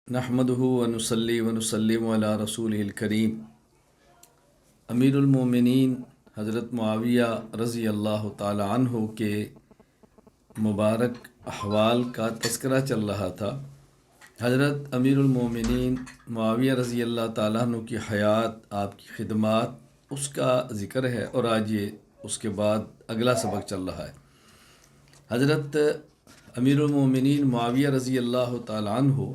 نحمدہ ونصلی ونسلم علی رسولہ الکریم۔ امیر المومنین حضرت معاویہ رضی اللہ تعالی عنہ کے مبارک احوال کا تذکرہ چل رہا تھا۔ حضرت امیر المومنین معاویہ رضی اللہ تعالیٰ عنہ کی حیات، آپ کی خدمات، اس کا ذکر ہے، اور آج یہ اس کے بعد اگلا سبق چل رہا ہے۔ حضرت امیر المومنین معاویہ رضی اللہ تعالیٰ عنہ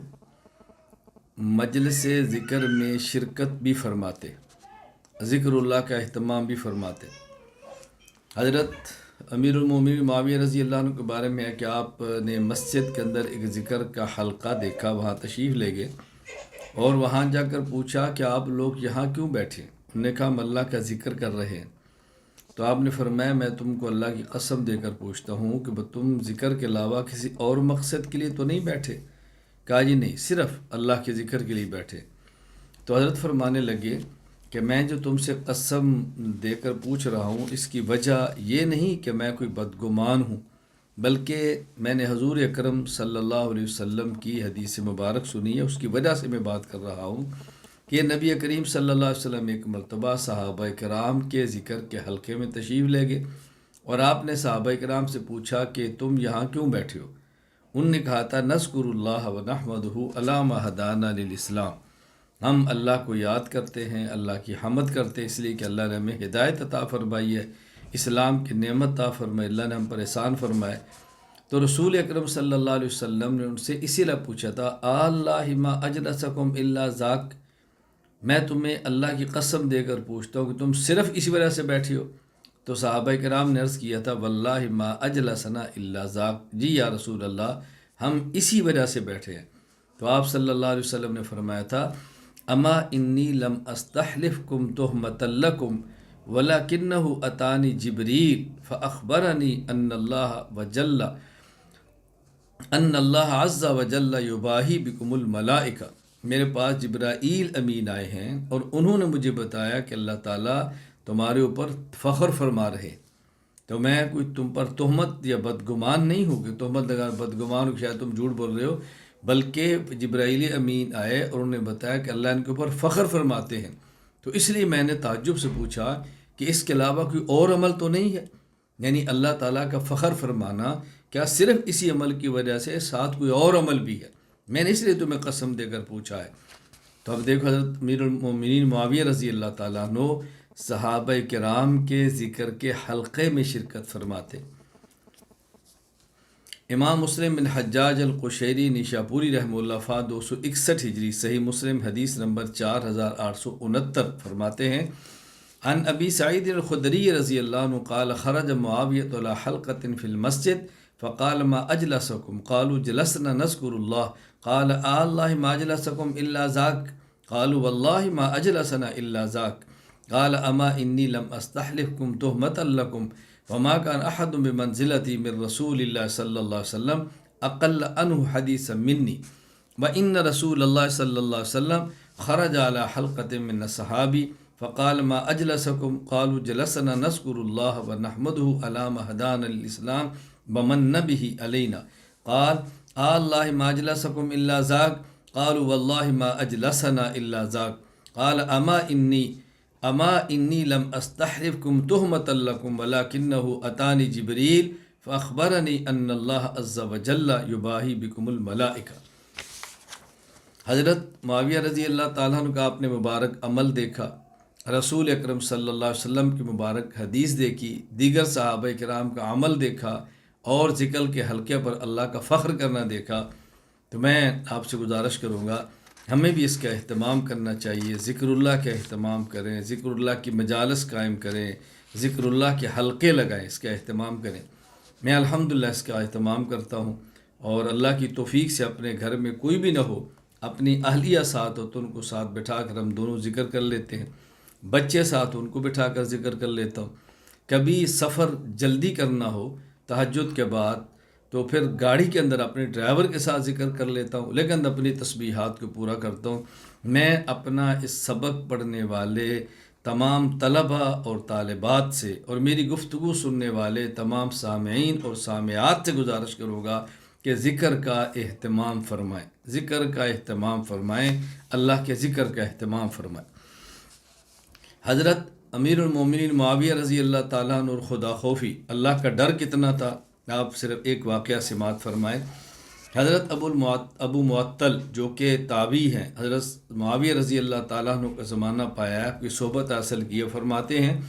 مجلس ذکر میں شرکت بھی فرماتے، ذکر اللہ کا اہتمام بھی فرماتے۔ حضرت امیر المومنین معاویہ رضی اللہ عنہ کے بارے میں ہے کہ آپ نے مسجد کے اندر ایک ذکر کا حلقہ دیکھا، وہاں تشریف لے گئے اور وہاں جا کر پوچھا کہ آپ لوگ یہاں کیوں بیٹھے؟ انہوں نے کہا ہم اللہ کا ذکر کر رہے ہیں۔ تو آپ نے فرمایا میں تم کو اللہ کی قسم دے کر پوچھتا ہوں کہ تم ذکر کے علاوہ کسی اور مقصد کے لیے تو نہیں بیٹھے؟ کہا جی نہیں، صرف اللہ کے ذکر کے لیے بیٹھے۔ تو حضرت فرمانے لگے کہ میں جو تم سے قسم دے کر پوچھ رہا ہوں، اس کی وجہ یہ نہیں کہ میں کوئی بدگمان ہوں، بلکہ میں نے حضور اکرم صلی اللہ علیہ وسلم کی حدیث مبارک سنی ہے، اس کی وجہ سے میں بات کر رہا ہوں کہ نبی کریم صلی اللہ علیہ وسلم ایک مرتبہ صحابہ کرام کے ذکر کے حلقے میں تشریف لے گئے اور آپ نے صحابہ کرام سے پوچھا کہ تم یہاں کیوں بیٹھے ہو؟ ان نے کہا تھا نذکر اللہ و نحمدہ علی ما ہدانا للاسلام، ہم اللہ کو یاد کرتے ہیں، اللہ کی حمد کرتے ہیں اس لیے کہ اللہ نے ہمیں ہدایت عطا فرمائی ہے، اسلام کی نعمت عطا فرمائی، اللہ نے ہم پر احسان فرمائے۔ تو رسول اکرم صلی اللہ علیہ وسلم نے ان سے اسی لیے پوچھا تھا اللہ ما اجلسکم الا ذاک، میں تمہیں اللہ کی قسم دے کر پوچھتا ہوں کہ تم صرف اسی وجہ سے بیٹھی ہو؟ تو صحابہ کرام نے عرض کیا تھا واللہ ما اجلسنا الا ذاک، جی یا رسول اللہ ہم اسی وجہ سے بیٹھے ہیں۔ تو آپ صلی اللہ علیہ وسلم نے فرمایا تھا اما انی لم استحلفکم تہمۃ لکم ولکنہ اتانی جبریل فاخبرنی ان اللہ عز وجل یباہی بکم الملائکہ، میرے پاس جبرائیل امین آئے ہیں اور انہوں نے مجھے بتایا کہ اللہ تعالیٰ تمہارے اوپر فخر فرما رہے۔ تو میں کوئی تم پر تہمت یا بدگمان نہیں ہوں کہ تہمت لگا بدگمان ہو کہ شاید تم جھوٹ بول رہے ہو، بلکہ جبرائیل امین آئے اور انہوں نے بتایا کہ اللہ ان کے اوپر فخر فرماتے ہیں۔ تو اس لیے میں نے تعجب سے پوچھا کہ اس کے علاوہ کوئی اور عمل تو نہیں ہے؟ یعنی اللہ تعالیٰ کا فخر فرمانا کیا صرف اسی عمل کی وجہ سے ساتھ کوئی اور عمل بھی ہے؟ میں نے اس لیے تمہیں قسم دے کر پوچھا ہے۔ تو اب دیکھو حضرت امیر المومنین معاویہ رضی اللہ تعالیٰ عنہ صحابہ کرام کے ذکر کے حلقے میں شرکت فرماتے۔ امام مسلم بن حجاج القشیری نیشاپوری رحمہ اللہ فا 261 ہجری صحیح مسلم حدیث نمبر 4869 فرماتے ہیں عن ابی سعید الخدری رضی اللہ عنہ قال خرج معاویۃ علی حلقۃ فی المسجد فقال ما اجلسکم قالوا جلسنا نذکر اللہ قال اللہ ما اجلسکم الا ذاک قالوا واللہ ما اجلسنا الا ذاک قال اما انی لم استحلفکم تہمۃ لکم وما كان احد بمنزلتی من رسول اللہ صلی اللہ علیہ وسلم اقل عنہ حدیثا منی وان رسول اللہ صلی اللہ علیہ وسلم خرج على حلقة من الصحابی فقال ما اجلسکم قالوا جلسنا نذکر اللہ ونحمده على ما هدانا للاسلام ومن به علینا قال اللہ ما اجلسکم الا ذاک قالوا واللہ ما اجلسنا الا ذاک قال اما انی لم استحلفکم تہمۃ لکم ولکنہ اتانی جبریل فاخبرنی ان اللہ عز وجل یباہی بکم الملائکہ۔ حضرت معاویہ رضی اللہ تعالیٰ عنہ کا آپ نے مبارک عمل دیکھا، رسول اکرم صلی اللہ علیہ وسلم کی مبارک حدیث دیکھی، دیگر صحابہ کرام کا عمل دیکھا اور ذکر کے حلقے پر اللہ کا فخر کرنا دیکھا۔ تو میں آپ سے گزارش کروں گا ہمیں بھی اس کا اہتمام کرنا چاہیے، ذکر اللہ کا اہتمام کریں، ذکر اللہ کی مجالس قائم کریں، ذکر اللہ کے حلقے لگائیں، اس کا اہتمام کریں۔ میں الحمدللہ اس کا اہتمام کرتا ہوں، اور اللہ کی توفیق سے اپنے گھر میں کوئی بھی نہ ہو، اپنی اہلیہ ساتھ ہو تو ان کو ساتھ بٹھا کر ہم دونوں ذکر کر لیتے ہیں، بچے ساتھ ان کو بٹھا کر ذکر کر لیتا ہوں۔ کبھی سفر جلدی کرنا ہو تہجد کے بعد تو پھر گاڑی کے اندر اپنے ڈرائیور کے ساتھ ذکر کر لیتا ہوں، لیکن اپنی تسبیحات کو پورا کرتا ہوں۔ میں اپنا اس سبق پڑھنے والے تمام طلبہ اور طالبات سے اور میری گفتگو سننے والے تمام سامعین اور سامعات سے گزارش کروں گا کہ ذکر کا اہتمام فرمائیں، ذکر کا اہتمام فرمائیں، اللہ کے ذکر کا اہتمام فرمائیں۔ حضرت امیر المومنین معاویہ رضی اللہ تعالیٰ عنہ اور خدا خوفی، اللہ کا ڈر کتنا تھا، آپ صرف ایک واقعہ سماعت فرمائیں۔ حضرت ابو معطل جو کہ تابعی ہیں، حضرت معاویہ رضی اللہ تعالیٰ عنہ کا زمانہ پایا ہے، کی صحبت حاصل کی ہے، فرماتے ہیں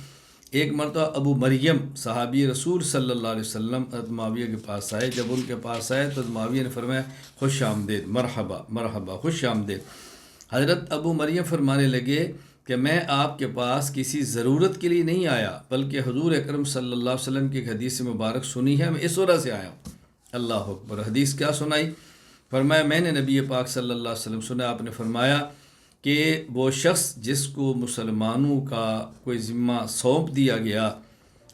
ایک مرتبہ ابو مریم صحابی رسول صلی اللہ علیہ وسلم حضرت معاویہ کے پاس آئے۔ جب ان کے پاس آئے تو معاویہ نے فرمایا خوش آمدید، مرحبا مرحبا، خوش آمدید۔ حضرت ابو مریم فرمانے لگے کہ میں آپ کے پاس کسی ضرورت کے لیے نہیں آیا، بلکہ حضور اکرم صلی اللہ علیہ وسلم کی ایک حدیث مبارک سنی ہے، میں اس وجہ سے آیا ہوں۔ اللہ اکبر، حدیث کیا سنائی؟ فرمایا میں نے نبی پاک صلی اللہ علیہ وسلم سنا، آپ نے فرمایا کہ وہ شخص جس کو مسلمانوں کا کوئی ذمہ سونپ دیا گیا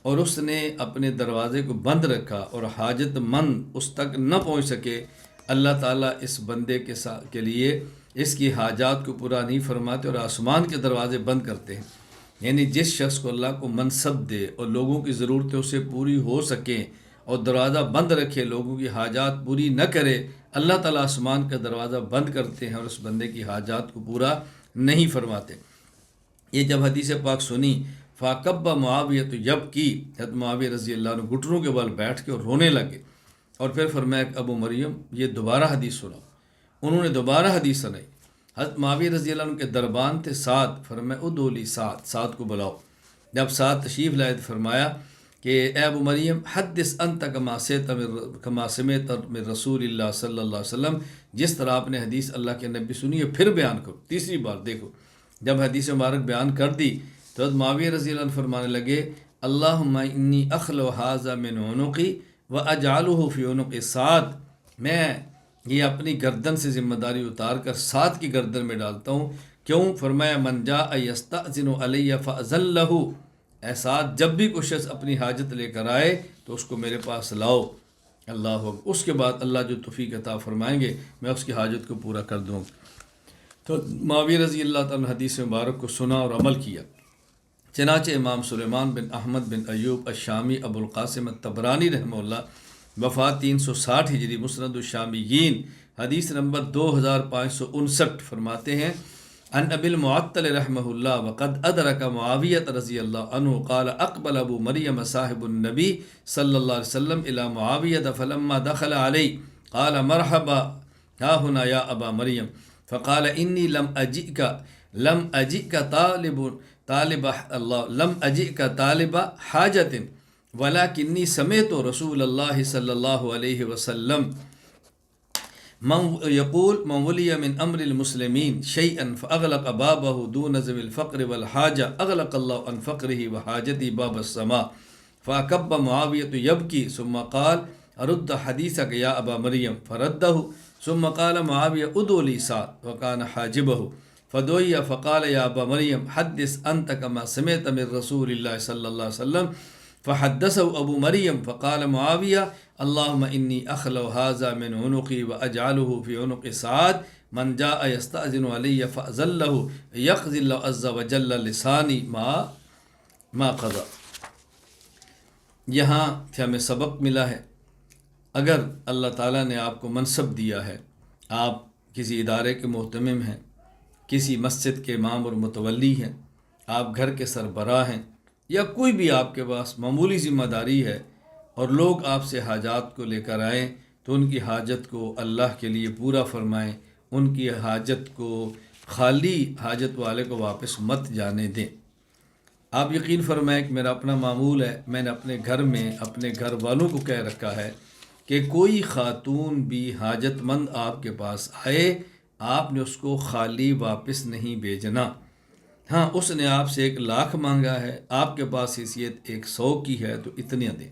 اور اس نے اپنے دروازے کو بند رکھا اور حاجت مند اس تک نہ پہنچ سکے، اللہ تعالیٰ اس بندے کے لیے اس کی حاجات کو پورا نہیں فرماتے اور آسمان کے دروازے بند کرتے ہیں۔ یعنی جس شخص کو اللہ کو منصب دے اور لوگوں کی ضرورتیں اسے پوری ہو سکیں اور دروازہ بند رکھے، لوگوں کی حاجات پوری نہ کرے، اللہ تعالیٰ آسمان کا دروازہ بند کرتے ہیں اور اس بندے کی حاجات کو پورا نہیں فرماتے۔ یہ جب حدیث پاک سنی، فاقب معاویہ تو جب کی، حضرت معاویہ رضی اللہ عنہ گھٹنوں کے بل بیٹھ کے اور رونے لگے، اور پھر فرمایا کہ ابو مریم یہ دوبارہ حدیث سناؤ۔ انہوں نے دوبارہ حدیث سنائی۔ حضرت معاویہ رضی اللہ عنہ کے دربان تھے سعد، فرمایا ادولی سعد کو بلاؤ۔ جب سعد تشریف لائے تو فرمایا کہ اے ابو مریم حدث انت کما سمعت من رسول اللہ صلی اللہ علیہ وسلم، جس طرح آپ نے حدیث اللہ کے نبی سنی ہے پھر بیان کرو۔ تیسری بار دیکھو، جب حدیث مبارک بیان کر دی تو حضرت معاویہ رضی اللہ عنہ فرمانے لگے اللہم انی اخلو ھذا من عنقی واجعلہ فی عنق سعد، میں یہ اپنی گردن سے ذمہ داری اتار کر سعد کی گردن میں ڈالتا ہوں۔ کیوں؟ فرمایا من جاء یستأذن علی فأذن لہ، اے سعد جب بھی کوئی شخص اپنی حاجت لے کر آئے تو اس کو میرے پاس لاؤ۔ اللہ اکبر، اس کے بعد اللہ جو توفیق عطا فرمائیں گے میں اس کی حاجت کو پورا کر دوں۔ تو معاویہ رضی اللہ تعالیٰ نے حدیث مبارک کو سنا اور عمل کیا۔ چنانچہ امام سلیمان بن احمد بن ایوب الشامی ابو القاسم الطبرانی رحمہ اللہ، وفات 360 ہجری، مسند الشامیین، حدیث نمبر 2559، فرماتے ہیں عن ابی المعطل رحمہ اللہ وقد ادرک معاویہ رضی اللہ عنہ قال اقبل ابو مریم صاحب النبی صلی اللہ علیہ وسلم الى معاویہ فلما دخل علی قال مرحبا ها هنا یا ابا مریم فقال انی لم اجئک طالب حاجت ولکنی سمعت رسول اللہ صلی اللہ علیہ وسلم يقول من ولي من أمر المسلمين شيئا فأغلق بابه دون ذوي الفقر والحاجة أغلق الله عن فقره وحاجته باب السماء فأكب معاوية يبكي ثم قال أرد حديثك يا أبا مريم فرده ثم قال معاوية ادعو لي سعد وكان حاجبه فدعي فقال يا أبا مريم حدث أنت كما سمعت من رسول الله صلى الله عليه وسلم فحدثه ابو مریم فقال معاویہ اللہم انی اخلو ھذا من عنقی واجعلہ فی عنق سعد من جاء یستأذن علی فأذن لہ یقضی اللہ عز وجل لسانی ما قضى۔ یہاں سے ہمیں سبق ملا ہے، اگر اللہ تعالیٰ نے آپ کو منصب دیا ہے، آپ کسی ادارے کے محتمم ہیں، کسی مسجد کے امام اور متولی ہیں، آپ گھر کے سربراہ ہیں، یا کوئی بھی آپ کے پاس معمولی ذمہ داری ہے اور لوگ آپ سے حاجات کو لے کر آئیں تو ان کی حاجت کو اللہ کے لیے پورا فرمائیں، ان کی حاجت کو خالی حاجت والے کو واپس مت جانے دیں۔ آپ یقین فرمائیں کہ میرا اپنا معمول ہے، میں نے اپنے گھر میں اپنے گھر والوں کو کہہ رکھا ہے کہ کوئی خاتون بھی حاجت مند آپ کے پاس آئے، آپ نے اس کو خالی واپس نہیں بھیجنا۔ ہاں، اس نے آپ سے 1,00,000 مانگا ہے، آپ کے پاس حیثیت 100 کی ہے تو اتنے دیں،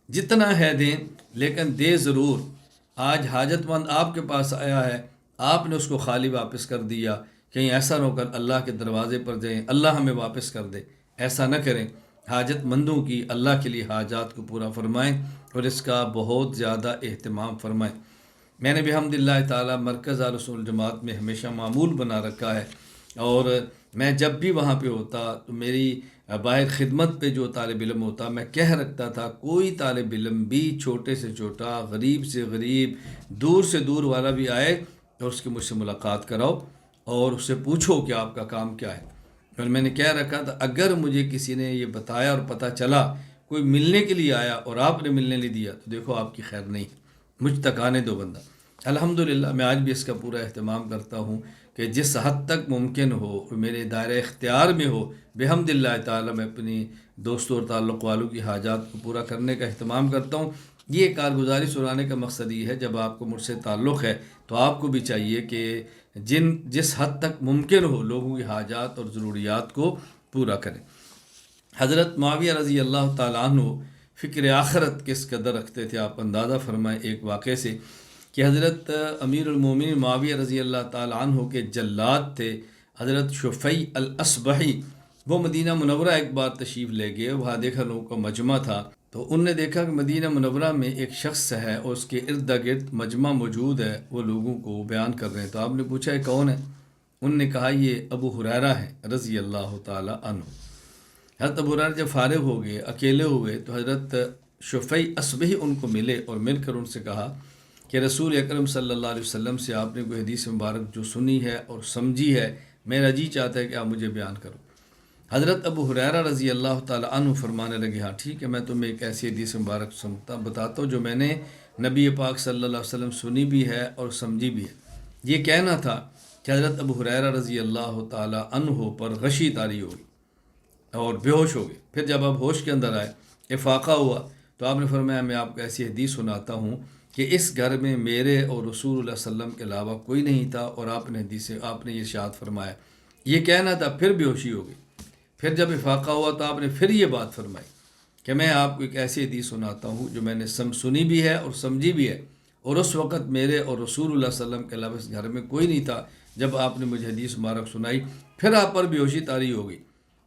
جتنا ہے دیں، لیکن دے ضرور۔ آج حاجت مند آپ کے پاس آیا ہے، آپ نے اس کو خالی واپس کر دیا، کہیں ایسا نہ ہو کر اللہ کے دروازے پر جائیں اللہ ہمیں واپس کر دے، ایسا نہ کریں۔ حاجت مندوں کی اللہ کے لیے حاجات کو پورا فرمائیں اور اس کا بہت زیادہ اہتمام فرمائیں۔ میں نے بحمد اللہ تعالیٰ مرکز اہل سنت جماعت میں ہمیشہ معمول بنا رکھا ہے، اور میں جب بھی وہاں پہ ہوتا تو میری باہر خدمت پہ جو طالب علم ہوتا، میں کہہ رکھتا تھا کوئی طالب علم بھی چھوٹے سے چھوٹا، غریب سے غریب، دور سے دور والا بھی آئے اور اس کی مجھ سے ملاقات کراؤ اور اس سے پوچھو کہ آپ کا کام کیا ہے۔ اور میں نے کہہ رکھا تھا اگر مجھے کسی نے یہ بتایا اور پتہ چلا کوئی ملنے کے لیے آیا اور آپ نے ملنے نہیں دیا تو دیکھو آپ کی خیر نہیں، مجھ تک آنے دو بندہ۔ الحمدللہ میں آج بھی اس کا پورا اہتمام کرتا ہوں کہ جس حد تک ممکن ہو میرے دائرہ اختیار میں ہو، بحمد اللہ تعالیٰ میں اپنی دوستوں اور تعلق والوں کی حاجات کو پورا کرنے کا اہتمام کرتا ہوں۔ یہ کارگزاری سنانے کا مقصد یہ ہے جب آپ کو مجھ سے تعلق ہے تو آپ کو بھی چاہیے کہ جس حد تک ممکن ہو لوگوں کی حاجات اور ضروریات کو پورا کریں۔ حضرت معاویہ رضی اللہ تعالیٰ عنہ فکر آخرت کس قدر رکھتے تھے، آپ اندازہ فرمائیں ایک واقعے سے کہ حضرت امیر المومنین معاویہ رضی اللہ تعالیٰ عنہ کے جلاد تھے حضرت شفیع الاصبحی، وہ مدینہ منورہ ایک بار تشریف لے گئے، وہاں دیکھا لوگوں کا مجمع تھا تو ان نے دیکھا کہ مدینہ منورہ میں ایک شخص ہے اور اس کے ارد گرد مجمع موجود ہے، وہ لوگوں کو بیان کر رہے ہیں۔ تو آپ نے پوچھا یہ کون ہے؟ ان نے کہا یہ ابو ہریرہ ہے رضی اللہ تعالیٰ عنہ۔ حضرت ابو ہریرہ جب فارغ ہو گئے، اکیلے ہوئے تو حضرت شفیع اصبحی ان کو ملے اور مل کر ان سے کہا کہ رسول اکرم صلی اللہ علیہ وسلم سے آپ نے کوئی حدیث مبارک جو سنی ہے اور سمجھی ہے، میرا جی چاہتا ہے کہ آپ مجھے بیان کرو۔ حضرت ابو ہریرہ رضی اللہ تعالیٰ عنہ فرمانے لگے ہاں ٹھیک ہے، میں تمہیں ایک ایسی حدیث مبارک بتاتا ہوں جو میں نے نبی پاک صلی اللہ علیہ وسلم سنی بھی ہے اور سمجھی بھی ہے۔ یہ کہنا تھا کہ حضرت ابو ہریرہ رضی اللہ تعالیٰ عنہ پر غشی طاری ہوئی اور بے ہوش ہو گئے۔ پھر جب آپ ہوش کے اندر آئے، افاقہ ہوا، تو آپ نے فرمایا میں آپ کو ایسی حدیث سناتا ہوں کہ اس گھر میں میرے اور رسول اللہ صلی اللہ علیہ وسلم کے علاوہ کوئی نہیں تھا، اور آپ نے یہ ارشاد فرمایا۔ یہ کہنا تھا، پھر بے ہوشی ہو گئی۔ پھر جب افاقہ ہوا تو آپ نے پھر یہ بات فرمائی کہ میں آپ کو ایک ایسی حدیث سناتا ہوں جو میں نے سنی بھی ہے اور سمجھی بھی ہے، اور اس وقت میرے اور رسول اللہ صلی اللہ علیہ وسلم کے علاوہ اس گھر میں کوئی نہیں تھا جب آپ نے مجھے حدیث مبارک سنائی۔ پھر آپ پر بے ہوشی طاری ہو گئی،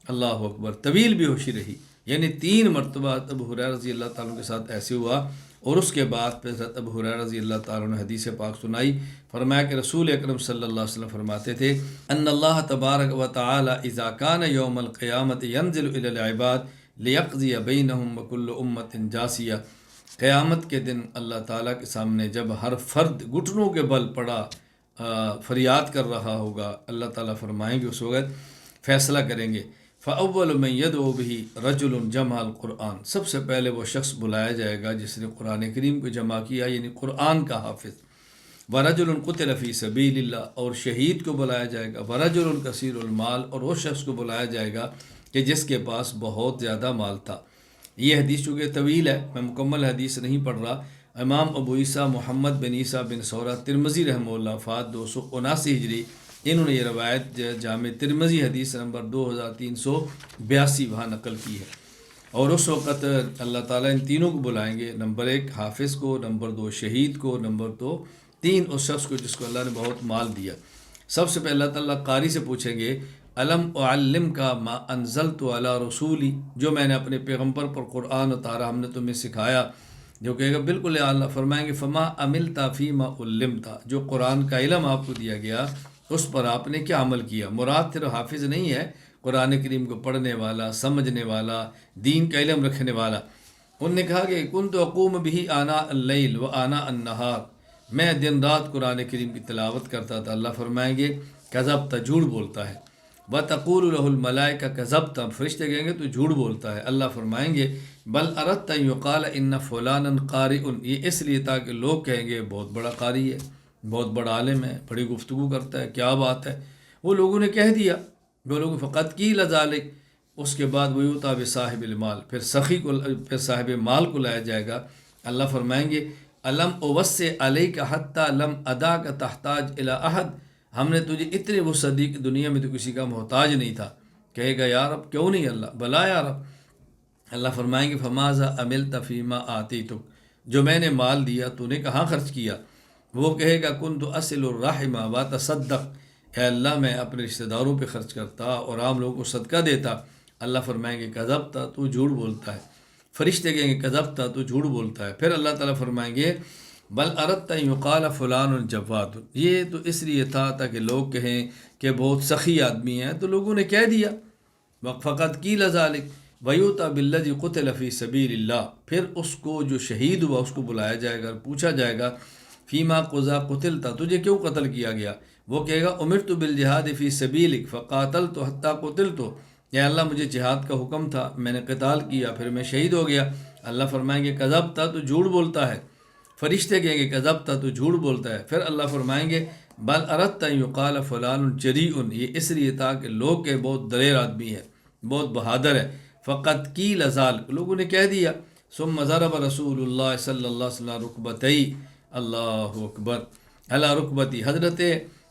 اللہ اکبر، طویل بے ہوشی رہی، یعنی 3 مرتبہ ابو ہریرہ رضی اللہ تعالیٰ کے ساتھ ایسے ہوا، اور اس کے بعد پھر حضرت ابو ہریرہ رضی اللہ تعالیٰ نے حدیث پاک سنائی۔ فرمایا کہ رسول اکرم صلی اللہ علیہ وسلم فرماتے تھے ان اللہ تبارک و تعالی اذا کان یوم القیامت ینزل الی العباد لیقضی بینہم وکل امت جاسیہ، قیامت کے دن اللہ تعالیٰ کے سامنے جب ہر فرد گھٹنوں کے بل پڑا فریاد کر رہا ہوگا، اللہ تعالیٰ فرمائیں گے اس وقت فیصلہ کریں گے، فاول من یدعو بہ رجل جمع القرآن، سب سے پہلے وہ شخص بلایا جائے گا جس نے قرآن کریم کو جمع کیا، یعنی قرآن کا حافظ، ورجل قتل فی سبیل اللہ، اور شہید کو بلایا جائے گا، ورجل کثیر المال، اور وہ شخص کو بلایا جائے گا کہ جس کے پاس بہت زیادہ مال تھا۔ یہ حدیث چونکہ طویل ہے، میں مکمل حدیث نہیں پڑھ رہا۔ امام ابو عیسیٰ محمد بن عیسیٰ بن سورہ ترمذی رحمہ اللہ وفات 279 ہجری، انہوں نے یہ روایت جامع ترمذی حدیث نمبر 2382 وہاں نقل کی ہے۔ اور اس وقت اللہ تعالیٰ ان تینوں کو بلائیں گے، نمبر 1 حافظ کو، نمبر 2 شہید کو، نمبر 3 اس شخص کو جس کو اللہ نے بہت مال دیا۔ سب سے پہلے اللہ تعالیٰ قاری سے پوچھیں گے الم اعلم کا ما انزلت علی رسولی، جو میں نے اپنے پیغمبر پر قرآن اتارا ہم نے تمہیں سکھایا، جو کہے گا بالکل یا اللہ، فرمائیں گے فما عملتا فیما علمتا، جو قرآن کا علم آپ کو دیا گیا اس پر آپ نے کیا عمل کیا۔ مراد صرف حافظ نہیں ہے، قرآن کریم کو پڑھنے والا، سمجھنے والا، دین کا علم رکھنے والا۔ انہوں نے کہا کہ کنت اقوم به آناء اللیل و آناء النہار، میں دن رات قرآن کریم کی تلاوت کرتا تھا۔ اللہ فرمائیں گے کذبت، جھوٹ بولتا ہے، وتقول له الملائکہ کذبت، فرشتے کہیں گے تو جھوٹ بولتا ہے۔ اللہ فرمائیں گے بل اردت ان یقال ان فلانا قارئ، یہ اس لیے تاکہ لوگ کہیں گے بہت بڑا قاری ہے، بہت بڑا عالم ہے، بڑی گفتگو کرتا ہے، کیا بات ہے۔ وہ لوگوں نے کہہ دیا، وہ لوگ فقط کی لذالک، اس کے بعد وہ یوتا بصاحب المال، پھر سخی کو، پھر صاحب مال کو لایا جائے گا۔ اللہ فرمائیں گے الم اوسع علیک حتی لم اداک تحتاج الی احد، ہم نے تجھے اتنی وسعت دی کہ دنیا میں تو کسی کا محتاج نہیں تھا۔ کہے گا یا رب کیوں نہیں، اللہ بلا یا رب۔ اللہ فرمائیں گے فماذا عملت فیما آتیتک، جو میں نے مال دیا تو نے کہاں خرچ کیا۔ وہ کہے گا کنت اصل الرحم وتصدق، اے اللہ میں اپنے رشتہ داروں پہ خرچ کرتا اور عام لوگوں کو صدقہ دیتا۔ اللہ فرمائیں گے کذبتا، تو جھوٹ بولتا ہے۔ فرشتے کہیں گے کذبتا، تو جھوٹ بولتا ہے۔ پھر اللہ تعالیٰ فرمائیں گے بل اردت ان یقال فلان جواد، یہ تو اس لیے تھا تاکہ لوگ کہیں کہ بہت سخی آدمی ہے، تو لوگوں نے کہہ دیا۔ فقط کی لذالک ویوتا بالذی قتل فی سبیل اللہ، پھر اس کو جو شہید ہوا اس کو بلایا جائے گا، پوچھا جائے گا فیما قضا قتل تھا، تجھے کیوں قتل کیا گیا؟ وہ کہے گا امرت بالجہاد فی سبیلک فقاتلت حتی قتلت، یا اللہ مجھے جہاد کا حکم تھا، میں نے قتال کیا، پھر میں شہید ہو گیا۔ اللہ فرمائیں گے کذبت، تو جھوٹ بولتا ہے۔ فرشتے کہیں گے کذبت، تو جھوٹ بولتا ہے۔ پھر اللہ فرمائیں گے بل اردت ان یقال فلان جریء، یہ اس لیے تھا کہ لوگ کہ بہت دلیر آدمی ہے، بہت بہادر ہے۔ فقط کی لزال، لوگوں نے کہہ دیا۔ ثم ضرب رسول اللہ صلی اللہ علیہ وسلم رکبتئی، اللہ اکبر، علی رکبتی، حضرت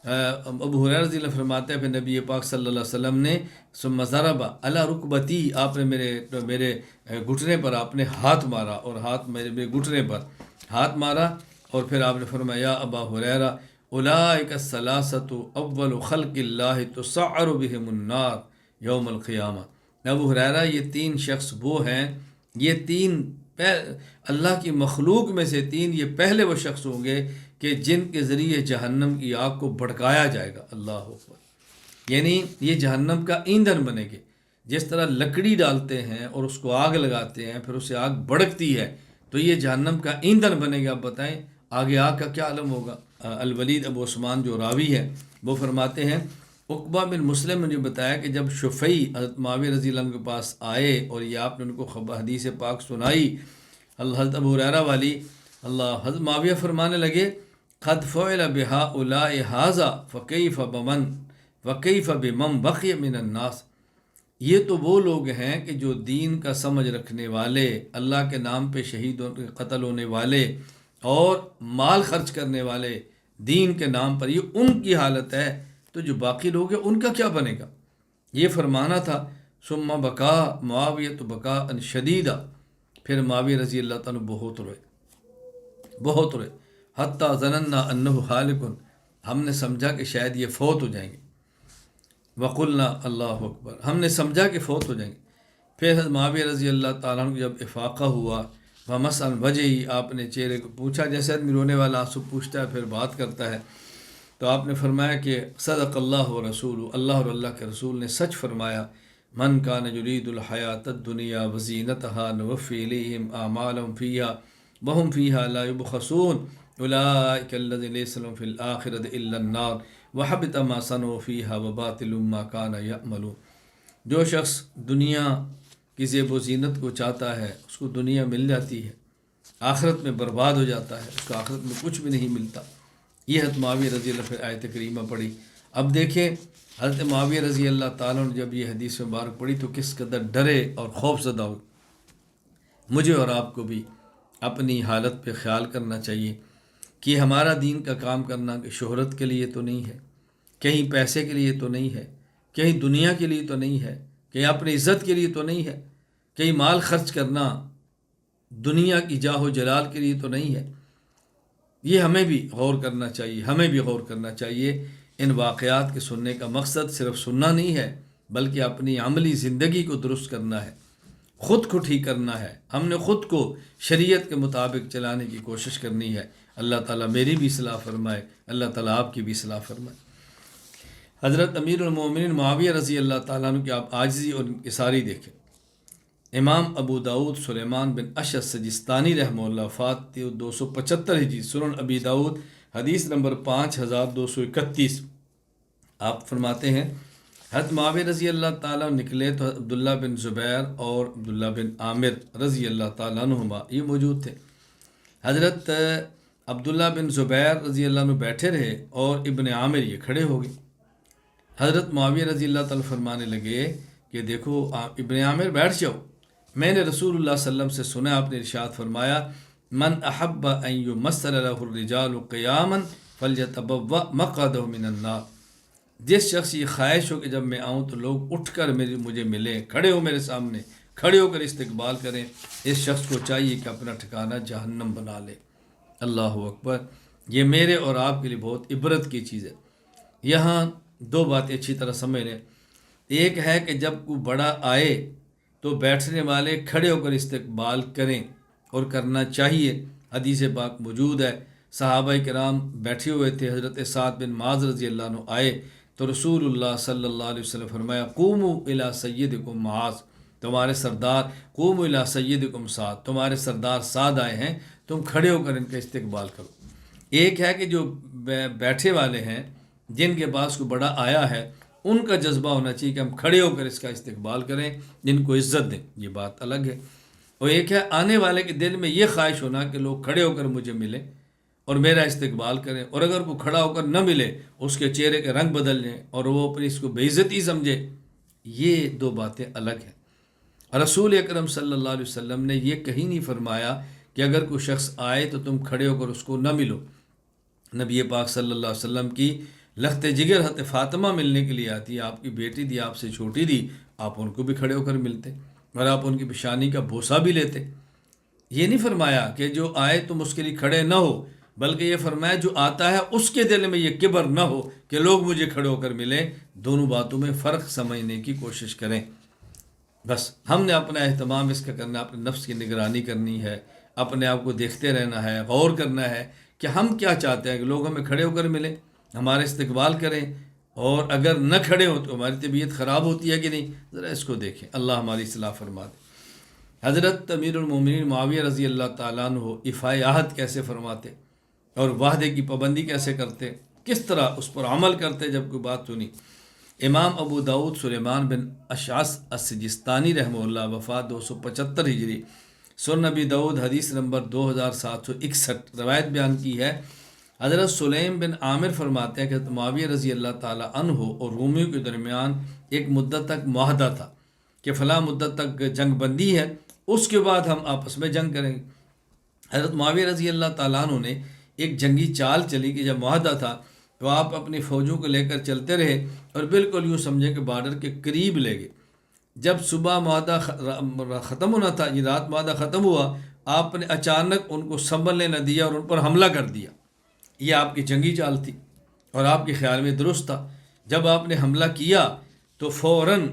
ابو ہریرہ رضی اللہ فرماتے ہیں پھر نبی پاک صلی اللہ علیہ وسلم نے ثم ضرب علی رکبتی، آپ نے میرے گھٹنے پر آپ نے ہاتھ مارا، اور ہاتھ میرے گھٹنے پر ہاتھ مارا، اور پھر آپ نے فرمایا یا ابا ہریرہ اولئک الثلاثۃ اول خلق اللہ تسعر بہم النار یوم القیامہ، ابو ہریرہ یہ تین شخص وہ ہیں، یہ تین اللہ کی مخلوق میں سے تین، یہ پہلے وہ شخص ہوں گے کہ جن کے ذریعے جہنم کی آگ کو بھڑکایا جائے گا۔ اللہ اکبر، یعنی یہ جہنم کا ایندھن بنے گے۔ جس طرح لکڑی ڈالتے ہیں اور اس کو آگ لگاتے ہیں، پھر اسے آگ بھڑکتی ہے، تو یہ جہنم کا ایندھن بنے گا۔ آپ بتائیں آگے آگ کا کیا عالم ہوگا۔ الولید ابو عثمان جو راوی ہے وہ فرماتے ہیں عقبہ بن مسلم نے مجھے بتایا کہ جب شفیع حضرت معاویہ رضی اللہ عنہ کے پاس آئے اور یہ آپ نے ان کو حدیث پاک سنائی حضرت ابو ہریرہ والی، حضرت معاویہ فرمانے لگے قد فعل بہؤلاء ھذا فکیف بمن بقی من الناس، یہ تو وہ لوگ ہیں کہ جو دین کا سمجھ رکھنے والے، اللہ کے نام پہ شہید قتل ہونے والے اور مال خرچ کرنے والے دین کے نام پر، یہ ان کی حالت ہے، تو جو باقی لوگ ہیں ان کا کیا بنے گا؟ یہ فرمانا تھا۔ ثم بکا معاویہ تو بکا ان شدیدہ، پھر معاویہ رضی اللہ تعالیٰ بہت روئے حتیٰ ظننا انہ ہالک، ہم نے سمجھا کہ شاید یہ فوت ہو جائیں گے۔ وقلنا اللہ اکبر، ہم نے سمجھا کہ فوت ہو جائیں گے۔ پھر حضرت معاویہ رضی اللہ تعالیٰ عنہ کو جب افاقہ ہوا، ومسعن وجہی، آپ نے چہرے کو پوچھا جیسے آدمی رونے والا آنسو پوچھتا ہے پھر بات کرتا ہے، تو آپ نے فرمایا کہ صدق اللہ و رسول، اللہ اور اللہ کے رسول نے سچ فرمایا، من کان یرید الحیات الدنیا وزینتها نوفی الیہم اعمالہم فیہا وہم فیہا لا یبخسون اولئک الذین لیس لہم فی الآخرۃ الا النار وحبط ما صنعوا فیہا وباطل ما کان یعملون، جو شخص دنیا کی زیب و زینت کو چاہتا ہے اس کو دنیا مل جاتی ہے، آخرت میں برباد ہو جاتا ہے، اس کو آخرت میں کچھ بھی نہیں ملتا۔ یہ حضرت معاویہ رضی اللہ پھر آیت کریمہ پڑھی۔ اب دیکھیں حضرت معاویہ رضی اللہ تعالیٰ نے جب یہ حدیث مبارک پڑھی تو کس قدر ڈرے اور خوف زدہ ہوئے۔ مجھے اور آپ کو بھی اپنی حالت پہ خیال کرنا چاہیے کہ ہمارا دین کا کام کرنا کہ شہرت کے لیے تو نہیں ہے، کہیں پیسے کے لیے تو نہیں ہے، کہیں دنیا کے لیے تو نہیں ہے، کہیں اپنی عزت کے لیے تو نہیں ہے، کہیں مال خرچ کرنا دنیا کی جاہ و جلال کے لیے تو نہیں ہے۔ یہ ہمیں بھی غور کرنا چاہیے، ان واقعات کے سننے کا مقصد صرف سننا نہیں ہے بلکہ اپنی عملی زندگی کو درست کرنا ہے، خود کو ٹھیک کرنا ہے، ہم نے خود کو شریعت کے مطابق چلانے کی کوشش کرنی ہے۔ اللہ تعالیٰ میری بھی اصلاح فرمائے، اللہ تعالیٰ آپ کی بھی اصلاح فرمائے۔ حضرت امیر المومنین معاویہ رضی اللہ تعالیٰ عنہ کی آپ عاجزی اور انکساری دیکھیں۔ امام ابو داؤد سلیمان بن اشعث سجستانی رحمہ اللہ وفات 275 ہجری، سنن ابی داؤد حدیث نمبر 5231۔ آپ فرماتے ہیں حضرت معاویہ رضی اللہ تعالیٰ نکلے تو عبداللہ بن زبیر اور عبداللہ بن عامر رضی اللہ تعالیٰ عنہما یہ موجود تھے۔ حضرت عبداللہ بن زبیر رضی اللہ عنہ بیٹھے رہے اور ابن عامر یہ کھڑے ہو گئے۔ حضرت معاویہ رضی اللہ تعالیٰ فرمانے لگے کہ دیکھو ابن عامر بیٹھ جاؤ، میں نے رسول اللہ صلی اللہ علیہ وسلم سے سنا، آپ نے ارشاد فرمایا من احب ان یمثل له الرجال قیاما فلیتبوأ مقعدہ من النار، جس شخص یہ خواہش ہو کہ جب میں آؤں تو لوگ اٹھ کر مجھے ملیں، کھڑے ہو میرے سامنے، کھڑے ہو کر استقبال کریں، اس شخص کو چاہیے کہ اپنا ٹھکانہ جہنم بنا لے۔ اللہ اکبر، یہ میرے اور آپ کے لیے بہت عبرت کی چیز ہے۔ یہاں دو باتیں اچھی طرح سمجھ لیں۔ ایک ہے کہ جب کوئی بڑا آئے تو بیٹھنے والے کھڑے ہو کر استقبال کریں، اور کرنا چاہیے۔ حدیث پاک موجود ہے، صحابہ کرام بیٹھے ہوئے تھے، حضرت سعد بن معاذ رضی اللہ عنہ آئے تو رسول اللہ صلی اللہ علیہ وسلم فرمایا قوموا الی سیدکم معاذ، تمہارے سردار، قوموا الی سیدکم سعد، تمہارے سردار سعد آئے ہیں، تم کھڑے ہو کر ان کا استقبال کرو۔ ایک ہے کہ جو بیٹھے والے ہیں، جن کے پاس کوئی بڑا آیا ہے، ان کا جذبہ ہونا چاہیے کہ ہم کھڑے ہو کر اس کا استقبال کریں، جن کو عزت دیں، یہ بات الگ ہے۔ اور ایک ہے آنے والے کے دل میں یہ خواہش ہونا کہ لوگ کھڑے ہو کر مجھے ملیں اور میرا استقبال کریں، اور اگر کوئی کھڑا ہو کر نہ ملے، اس کے چہرے کے رنگ بدل جائیں اور وہ اپنی اس کو بے عزتی سمجھے، یہ دو باتیں الگ ہیں۔ رسول اکرم صلی اللہ علیہ وسلم نے یہ کہیں نہیں فرمایا کہ اگر کوئی شخص آئے تو تم کھڑے ہو کر اس کو نہ ملو۔ نبی پاک صلی اللہ علیہ وسلم کی لخت جگر حضرت فاطمہ ملنے کے لیے آتی ہے، آپ کی بیٹی تھی، آپ سے چھوٹی تھی، آپ ان کو بھی کھڑے ہو کر ملتے اور آپ ان کی پیشانی کا بوسہ بھی لیتے۔ یہ نہیں فرمایا کہ جو آئے تم اس کے لیے کھڑے نہ ہو، بلکہ یہ فرمایا جو آتا ہے اس کے دل میں یہ کبر نہ ہو کہ لوگ مجھے کھڑے ہو کر ملیں۔ دونوں باتوں میں فرق سمجھنے کی کوشش کریں۔ بس ہم نے اپنا اہتمام اس کا کرنا، اپنے نفس کی نگرانی کرنی ہے، اپنے آپ کو دیکھتے رہنا ہے، غور کرنا ہے کہ ہم کیا چاہتے ہیں، کہ لوگ ہمیں کھڑے ہو کر ملیں، ہمارے استقبال کریں، اور اگر نہ کھڑے ہوں تو ہماری طبیعت خراب ہوتی ہے کہ نہیں، ذرا اس کو دیکھیں۔ اللہ ہماری اصلاح فرما دے۔ حضرت امیر المومنین معاویہ رضی اللہ تعالیٰ عنہ ایفائے عہد کیسے فرماتے اور وعدے کی پابندی کیسے کرتے، کس طرح اس پر عمل کرتے جب کوئی بات سنی۔ امام ابو داؤد سلیمان بن اشعث السجستانی رحمہ اللہ، وفات 275 ہجری، سنن نبی داؤد حدیث نمبر 2761، روایت بیان کی ہے۔ حضرت سلیم بن عامر فرماتے ہیں کہ معاویہ رضی اللہ تعالیٰ عنہ اور رومیوں کے درمیان ایک مدت تک معاہدہ تھا کہ فلاں مدت تک جنگ بندی ہے، اس کے بعد ہم آپس میں جنگ کریں گے۔ حضرت معاویہ رضی اللہ تعالیٰ عنہ نے ایک جنگی چال چلی کہ جب معاہدہ تھا تو آپ اپنی فوجوں کو لے کر چلتے رہے اور بالکل یوں سمجھے کہ بارڈر کے قریب لے گئے۔ جب صبح معاہدہ ختم ہونا تھا، یہ رات معاہدہ ختم ہوا، آپ نے اچانک ان کو سنبھلنے نہ دیا اور ان پر حملہ کر دیا۔ یہ آپ کی جنگی چال تھی اور آپ کے خیال میں درست تھا۔ جب آپ نے حملہ کیا تو فوراً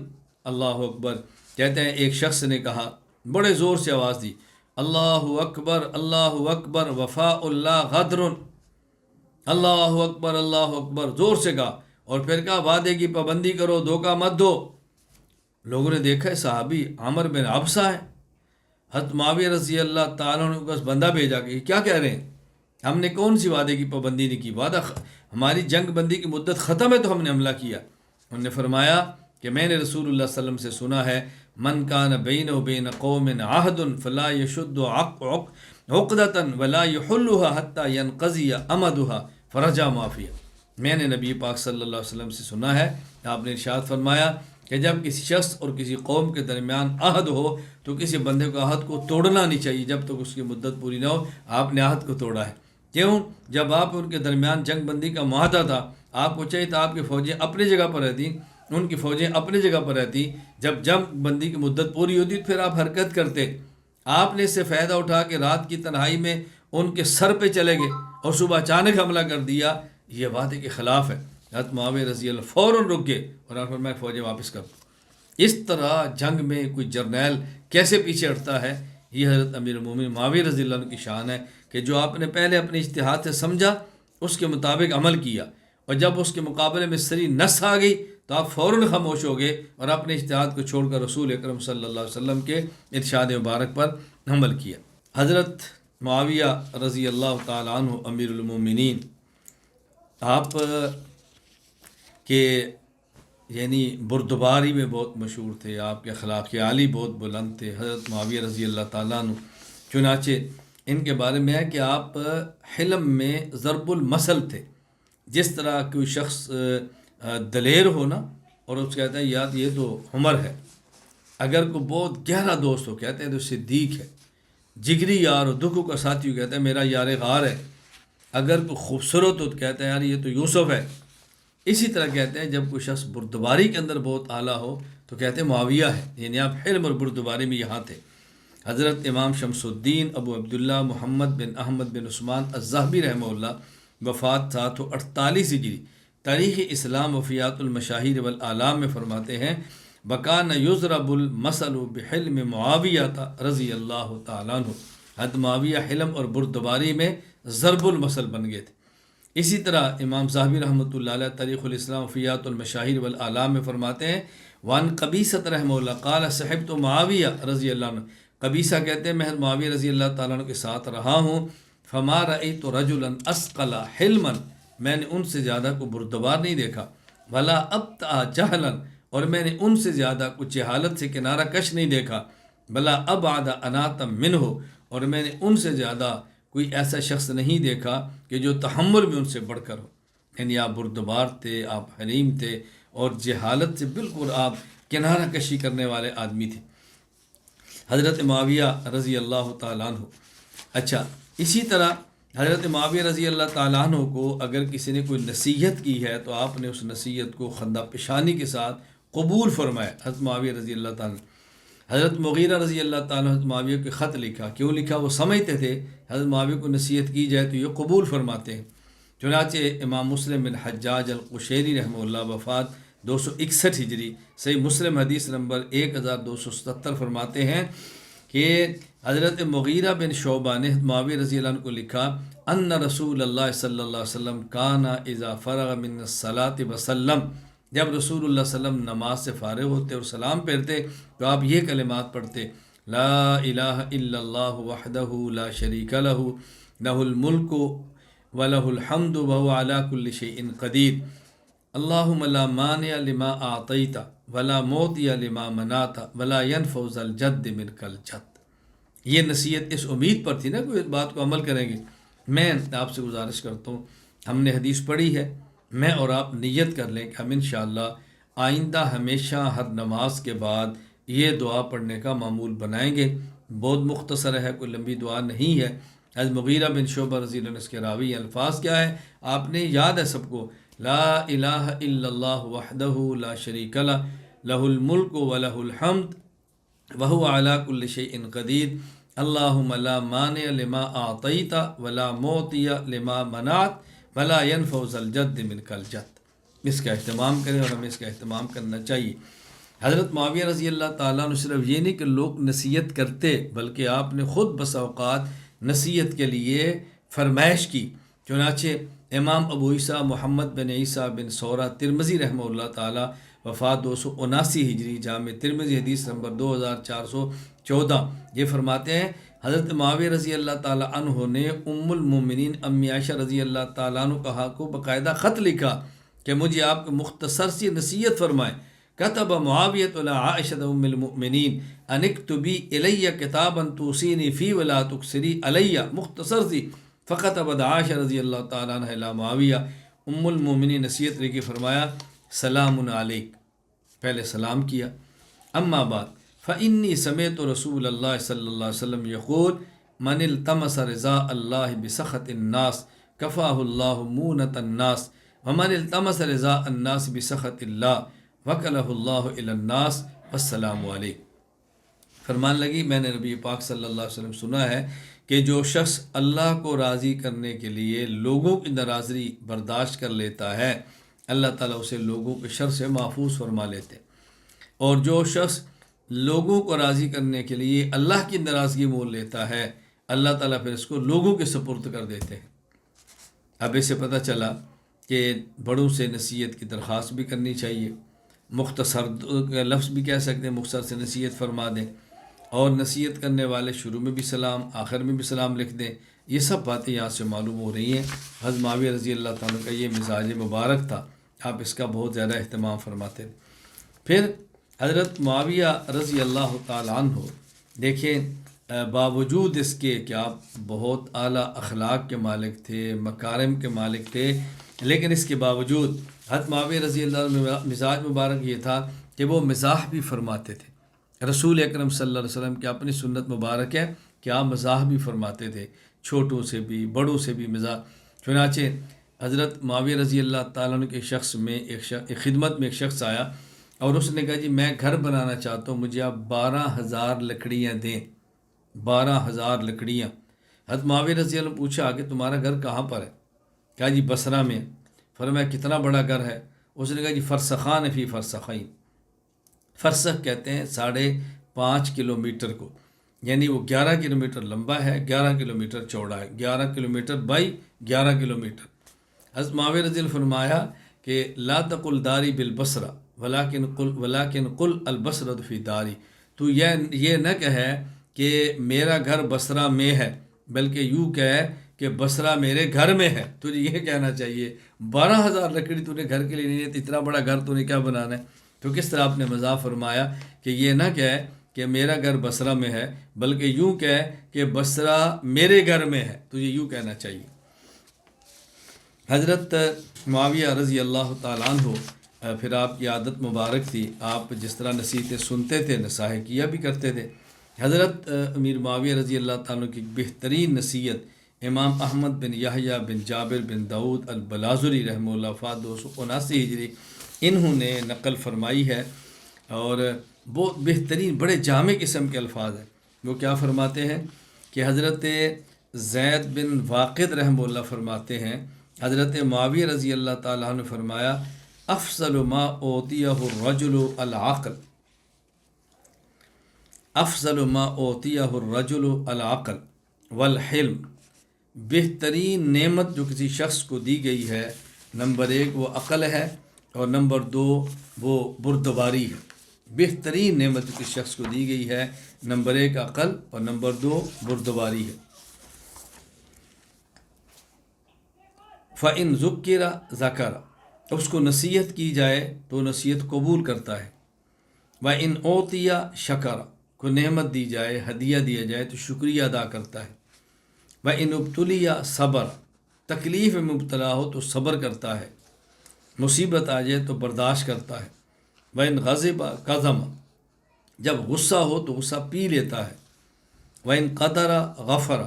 اللہ اکبر کہتے ہیں ایک شخص نے کہا، بڑے زور سے آواز دی، اللہ اکبر اللہ اکبر وفاء اللہ غدر، اللہ اکبر اللہ اکبر، زور سے کہا، اور پھر کہا وعدے کی پابندی کرو، دھوکہ مت دو۔ لوگوں نے دیکھا صحابی عامر بن عبسہ ہے، حضرت معاویہ رضی اللہ تعالیٰ نے بس بندہ بھیجا کہ کیا کہہ رہے ہیں، ہم نے کون سی وعدے کی پابندی نہیں کی، ہماری جنگ بندی کی مدت ختم ہے تو ہم نے حملہ کیا۔ انہوں نے فرمایا کہ میں نے رسول اللہ صلی اللہ علیہ وسلم سے سنا ہے، من کان بینہ وبین قوم عہد فلا یشد عقدۃ ولا یحلها حتی ینقضی امدها فرجع معافیہ۔ میں نے نبی پاک صلی اللہ علیہ وسلم سے سنا ہے، آپ نے ارشاد فرمایا کہ جب کسی شخص اور کسی قوم کے درمیان عہد ہو تو کسی بندے کو عہد کو توڑنا نہیں چاہیے جب تک اس کی مدت پوری نہ ہو۔ آپ نے عہد کو توڑا ہے، کیوں؟ جب آپ ان کے درمیان جنگ بندی کا معاہدہ تھا، آپ کو چاہیے تھا آپ کی فوجیں اپنی جگہ پر رہتی، ان کی فوجیں اپنی جگہ پر رہتی، جب جنگ بندی کی مدت پوری ہوتی پھر آپ حرکت کرتے۔ آپ نے اس سے فائدہ اٹھا کے رات کی تنہائی میں ان کے سر پہ چلے گئے اور صبح اچانک حملہ کر دیا، یہ وعدے کے خلاف ہے۔ حضرت معاویہ رضی اللہ فوراً رک گئے اور آپ فرمایا فوجیں واپس کر دو۔ اس طرح جنگ میں کوئی جرنیل کیسے پیچھے ہٹتا ہے، یہ حضرت امیر المومنین معاویہ رضی اللہ عنہ کی شان ہے کہ جو آپ نے پہلے اپنے اجتہاد سے سمجھا، اس کے مطابق عمل کیا، اور جب اس کے مقابلے میں صریح نص آ گئی تو آپ فوراً خاموش ہو گئے اور اپنے اجتہاد کو چھوڑ کر رسول اکرم صلی اللہ علیہ وسلم کے ارشاد مبارک پر عمل کیا۔ حضرت معاویہ رضی اللہ تعالیٰ عنہ امیر المومنین، آپ کے یعنی بردباری میں بہت مشہور تھے، آپ کے اخلاق عالی بہت بلند تھے حضرت معاویہ رضی اللہ تعالیٰ عنہ۔ چنانچہ ان کے بارے میں ہے کہ آپ حلم میں ضرب المثل تھے۔ جس طرح کوئی شخص دلیر ہونا اور اس کہتا ہے یاد یہ تو عمر ہے، اگر کوئی بہت گہرا دوست ہو کہتے ہیں تو صدیق ہے، جگری یار ہو دکھوں کا ساتھی ہو کہتا ہے میرا یار غار ہے، اگر کوئی خوبصورت ہو تو کہتا ہے یار یہ تو یوسف ہے۔ اسی طرح کہتے ہیں جب کوئی شخص بردباری کے اندر بہت اعلیٰ ہو تو کہتے ہیں معاویہ ہے، یعنی آپ حلم اور بردباری میں یہاں تھے۔ حضرت امام شمس الدین ابو عبداللہ محمد بن احمد بن عثمان الذہبی رحمہ اللہ، وفات 748 ہجری، تاریخ اسلام وفیات المشاہیر والآلام میں فرماتے ہیں بکان یضرب المثل بحلم معاویہ رضی اللہ تعالیٰ عنہ، حضرت معاویہ حلم اور بردباری میں ضرب المثل بن گئے تھے۔ اسی طرح امام صاحبی رحمۃ اللہ علیہ تاریخ الاسلام فیات المشاہیر والآلام میں فرماتے ہیں وان قبیصۃ رحمہ اللہ قال صحبت معاویہ رضی اللہ عنہ، قبیصہ کہتے ہیں میں معاویہ رضی اللہ تعالیٰ عنہ کے ساتھ رہا ہوں، فما رأیت رجلا اسقل حلما، میں نے ان سے زیادہ کو بردبار نہیں دیکھا، ولا ابطأ جہلا، اور میں نے ان سے زیادہ کچھ جہالت سے کنارہ کش نہیں دیکھا، بلا ابعد اناتا منہ، اور میں نے ان سے زیادہ کوئی ایسا شخص نہیں دیکھا کہ جو تحمل میں ان سے بڑھ کر ہو، یعنی آپ بردبار تھے، آپ حلیم تھے، اور جہالت سے بالکل آپ کنارہ کشی کرنے والے آدمی تھے، حضرت معاویہ رضی اللہ تعالیٰ عنہ۔ اچھا، اسی طرح حضرت معاویہ رضی اللہ تعالیٰ عنہ کو اگر کسی نے کوئی نصیحت کی ہے تو آپ نے اس نصیحت کو خندہ پیشانی کے ساتھ قبول فرمایا، حضرت معاویہ رضی اللہ تعالیٰ عنہ۔ حضرت مغیرہ رضی اللہ تعالیٰ حضرت معاویہ کے خط لکھا، کیوں لکھا؟ وہ سمجھتے تھے حضرت معاویہ کو نصیحت کی جائے تو یہ قبول فرماتے ہیں۔ چنانچہ امام مسلم بن حجاج القشیری رحمہ اللہ وفات 261 ہجری، صحیح مسلم حدیث نمبر 1277 فرماتے ہیں کہ حضرت مغیرہ بن شعبہ نے معاویہ رضی اللہ عنہ کو لکھا ان رسول اللہ صلی اللہ علیہ وسلم کان اذا فرغ من الصلاۃ وسلم، جب رسول اللہ صلی اللہ علیہ وسلم نماز سے فارغ ہوتے اور سلام پھیرتے تو آپ یہ کلمات پڑھتے، لا الہ الا اللہ وحدہ لا شریک لہ لہ الملک ولہ الحمد وہو علی کل شیء قدیر، اللہم لا مانع لما اعطیت ولا معطی لما منعت ولا ينفع ذا الجد منک الجد۔ یہ نصیحت اس امید پر تھی نا کہ اس بات کو عمل کریں گے۔ میں آپ سے گزارش کرتا ہوں، ہم نے حدیث پڑھی ہے، میں اور آپ نیت کر لیں کہ ہم انشاءاللہ آئندہ ہمیشہ ہر نماز کے بعد یہ دعا پڑھنے کا معمول بنائیں گے۔ بہت مختصر ہے، کوئی لمبی دعا نہیں ہے۔ حضرت مغیرہ بن شعبہ رضی اللہ عنہ اس کے راوی الفاظ کیا ہے آپ نے یاد ہے سب کو، لا الہ الا اللہ وحدہ لا شریک لہ لہ الملک ولہ الحمد وہو علی کل شیء قدیر، اللہم لا مانع لما اعطیت ولا معطی لما منعت ولا ينفع ذا الجد منک الجد۔ اس کا اہتمام کریں اور ہمیں اس کا اہتمام کرنا چاہیے۔ حضرت معاویہ رضی اللہ تعالیٰ عنہ صرف یہ نہیں کہ لوگ نصیحت کرتے، بلکہ آپ نے خود بس اوقات نصیحت کے لیے فرمائش کی۔ چنانچہ امام ابو عیسیٰ محمد بن عیسیٰ بن سورہ ترمذی رحمہ اللہ تعالیٰ وفات 279 ہجری، جامع ترمذی حدیث نمبر 2414، یہ فرماتے ہیں حضرت معاویہ رضی اللہ تعالیٰ عنہ نے ام المومنین امی عائشہ رضی اللہ تعالیٰ عنہ کہا کو باقاعدہ خط لکھا کہ مجھے آپ کو مختصر سی نصیحت فرمائیں۔ کتب معاویۃ الی عائشہ ام المؤمنین ان اکتبی الی کتابا توصینی فی ولا تکثری علی، مختصر سی۔ فکتبت عائشہ رضی اللہ تعالیٰ عنہ الی معاویہ، ام المؤمنین نصیحت لکھی، فرمایا سلام علیک، پہلے سلام کیا، اما بعد فإنی سمعت رسول اللہ صلی اللہ علیہ وسلم یقول من التمس رضا اللہ بسخط الناس کفاہ اللہ مونۃ الناس ومن التمس رضا الناس بسخط اللہ وکلہ اللہ الی الناس والسلام علیکم۔ فرمان لگی میں نے نبی پاک صلی اللہ علیہ وسلم سنا ہے کہ جو شخص اللہ کو راضی کرنے کے لیے لوگوں کی ناراضگی برداشت کر لیتا ہے، اللہ تعالیٰ اسے لوگوں کے شر سے محفوظ فرما لیتے، اور جو شخص لوگوں کو راضی کرنے کے لیے اللہ کی ناراضگی مول لیتا ہے، اللہ تعالیٰ پھر اس کو لوگوں کے سپرد کر دیتے ہیں۔ اب اسے پتہ چلا کہ بڑوں سے نصیحت کی درخواست بھی کرنی چاہیے، مختصر لفظ بھی کہہ سکتے ہیں، مختصر سے نصیحت فرما دیں، اور نصیحت کرنے والے شروع میں بھی سلام آخر میں بھی سلام لکھ دیں۔ یہ سب باتیں یہاں سے معلوم ہو رہی ہیں۔ حضرت معاویہ رضی اللہ تعالیٰ کا یہ مزاج مبارک تھا، آپ اس کا بہت زیادہ اہتمام فرماتے تھے۔ پھر حضرت معاویہ رضی اللہ تعالیٰ عنہ دیکھیں باوجود اس کے کہ آپ بہت اعلیٰ اخلاق کے مالک تھے، مکارم کے مالک تھے، لیکن اس کے باوجود حضرت معاویہ رضی اللہ عنہ مزاج مبارک یہ تھا کہ وہ مزاح بھی فرماتے تھے۔ رسول اکرم صلی اللہ علیہ وسلم کی اپنی سنت مبارک ہے کہ آپ مزاح بھی فرماتے تھے، چھوٹوں سے بھی بڑوں سے بھی مزاح۔ چنانچہ حضرت معاویہ رضی اللہ تعالیٰ عنہ کے شخص میں ایک خدمت میں ایک شخص آیا اور اس نے کہا جی میں گھر بنانا چاہتا ہوں، مجھے آپ 12,000 لکڑیاں دیں، 12,000 لکڑیاں۔ حضرت معاویہ رضی اللہ عنہ پوچھا کہ تمہارا گھر کہاں پر ہے؟ کہا جی بصرہ میں۔ فرمایا کتنا بڑا گھر ہے؟ اس نے کہا جی فرسخان فی فرسخین، فرسخ کہتے ہیں 5.5 کلومیٹر کو، یعنی وہ 11 کلومیٹر لمبا ہے، 11 کلومیٹر چوڑا ہے، 11 کلومیٹر بائی 11 کلومیٹر۔ حضرت معاویہ رضی اللہ عنہ فرمایا کہ لا تقل داری بالبصرہ ولیکن قل البصرۃ فی داری، تو یہ نہ کہے کہ میرا گھر بصرہ میں ہے، بلکہ یوں کہے کہ بصرہ میرے گھر میں ہے۔ تجھے یہ کہنا چاہیے 12,000 لکڑی تو نے گھر کے لیے نہیں ہے، اتنا بڑا گھر تو نے کیا بنانا ہے؟ تو کس طرح آپ نے مذاق فرمایا کہ یہ نہ کہے کہ میرا گھر بصرہ میں ہے، بلکہ یوں کہے کہ بصرہ میرے گھر میں ہے، تجھے یوں کہنا چاہیے۔ حضرت معاویہ رضی اللہ تعالیٰ عنہ پھر آپ کی عادت مبارک تھی، آپ جس طرح نصیحتیں سنتے تھے نصاحہ کیا بھی کرتے تھے۔ حضرت امیر معاویہ رضی اللہ تعالیٰ عنہ کی بہترین نصیحت امام احمد بن یحییٰ بن جابر بن داؤد البلازری رحمہ اللہ وفات 279 ہجری انہوں نے نقل فرمائی ہے، اور بہت بہترین بڑے جامع قسم کے الفاظ ہیں۔ وہ کیا فرماتے ہیں کہ حضرت زید بن واقد رحمہ اللہ فرماتے ہیں حضرت معاویہ رضی اللہ تعالیٰ عنہ نے فرمایا افضل ما اوتیہ الرجل العقل، افضل ما اوتیہ الرجل العقل والحلم، بہترین نعمت جو کسی شخص کو دی گئی ہے، نمبر 1 وہ عقل ہے، اور نمبر 2 وہ بردباری ہے۔ بہترین نعمت جو کسی شخص کو دی گئی ہے، نمبر 1 عقل اور نمبر 2 بردباری ہے۔ فَإِن ذُكِّرَ ذَكَرَ، اس کو نصیحت کی جائے تو نصیحت قبول کرتا ہے۔ وَإِن أُعْطِيَ شَكَرَ، کو نعمت دی جائے، ہدیہ دیا جائے تو شکریہ ادا کرتا ہے۔ وَإِن ابْتُلِيَ صبر، تکلیف میں مبتلا ہو تو صبر کرتا ہے، مصیبت آ جائے تو برداشت کرتا ہے۔ وَإِن غَضِبَ كَظَمَ، جب غصہ ہو تو غصہ پی لیتا ہے۔ وَإِن قَدَرَ غَفَرَ،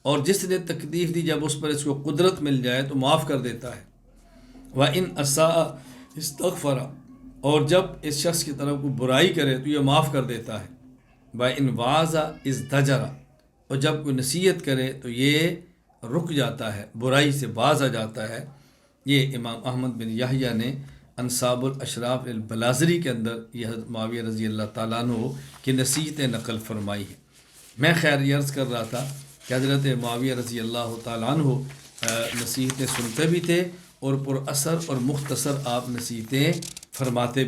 اور جس نے تکلیف دی جب اس پر اس کو قدرت مل جائے تو معاف کر دیتا ہے۔ وَإِن أَسَاءَ اسْتَغْفَرَ، اور جب اس شخص کی طرف کوئی برائی کرے تو یہ معاف کر دیتا ہے۔ وَإِن وَعَظَ ازْدَجَرَ، اور جب کوئی نصیحت کرے تو یہ رک جاتا ہے، برائی سے باز آ جاتا ہے۔ یہ امام احمد بن یحییٰ نے انصاب الاشراف البلازری کے اندر یہ حضرت معاویہ رضی اللہ تعالیٰ عنہ کی نصیحتیں نقل فرمائی ہیں۔ میں خیر یہ عرض کر رہا تھا کہ حضرت معاویہ رضی اللہ تعالیٰ عنہ نصیحتیں سنتے بھی تھے اور پر اثر اور مختصر آپ نصیحتیں فرماتے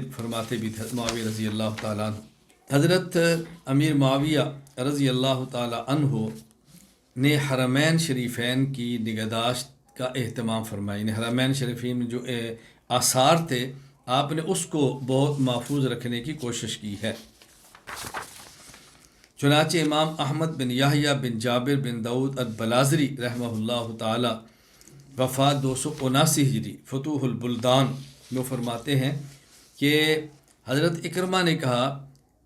بھی تھے۔ حضرت معاویہ رضی اللہ تعالیٰ عنہ، حضرت امیر معاویہ رضی اللہ تعالیٰ عنہ نے حرمین شریفین کی نگہداشت کا اہتمام فرمائی۔ حرمین شریفین میں جو آثار تھے آپ نے اس کو بہت محفوظ رکھنے کی کوشش کی ہے۔ چنانچہ امام احمد بن یحییٰ بن جابر بن داؤد البلازری رحمہ اللہ تعالی وفات 279 ہجری فتوح البلدان میں فرماتے ہیں کہ حضرت اکرمہ نے کہا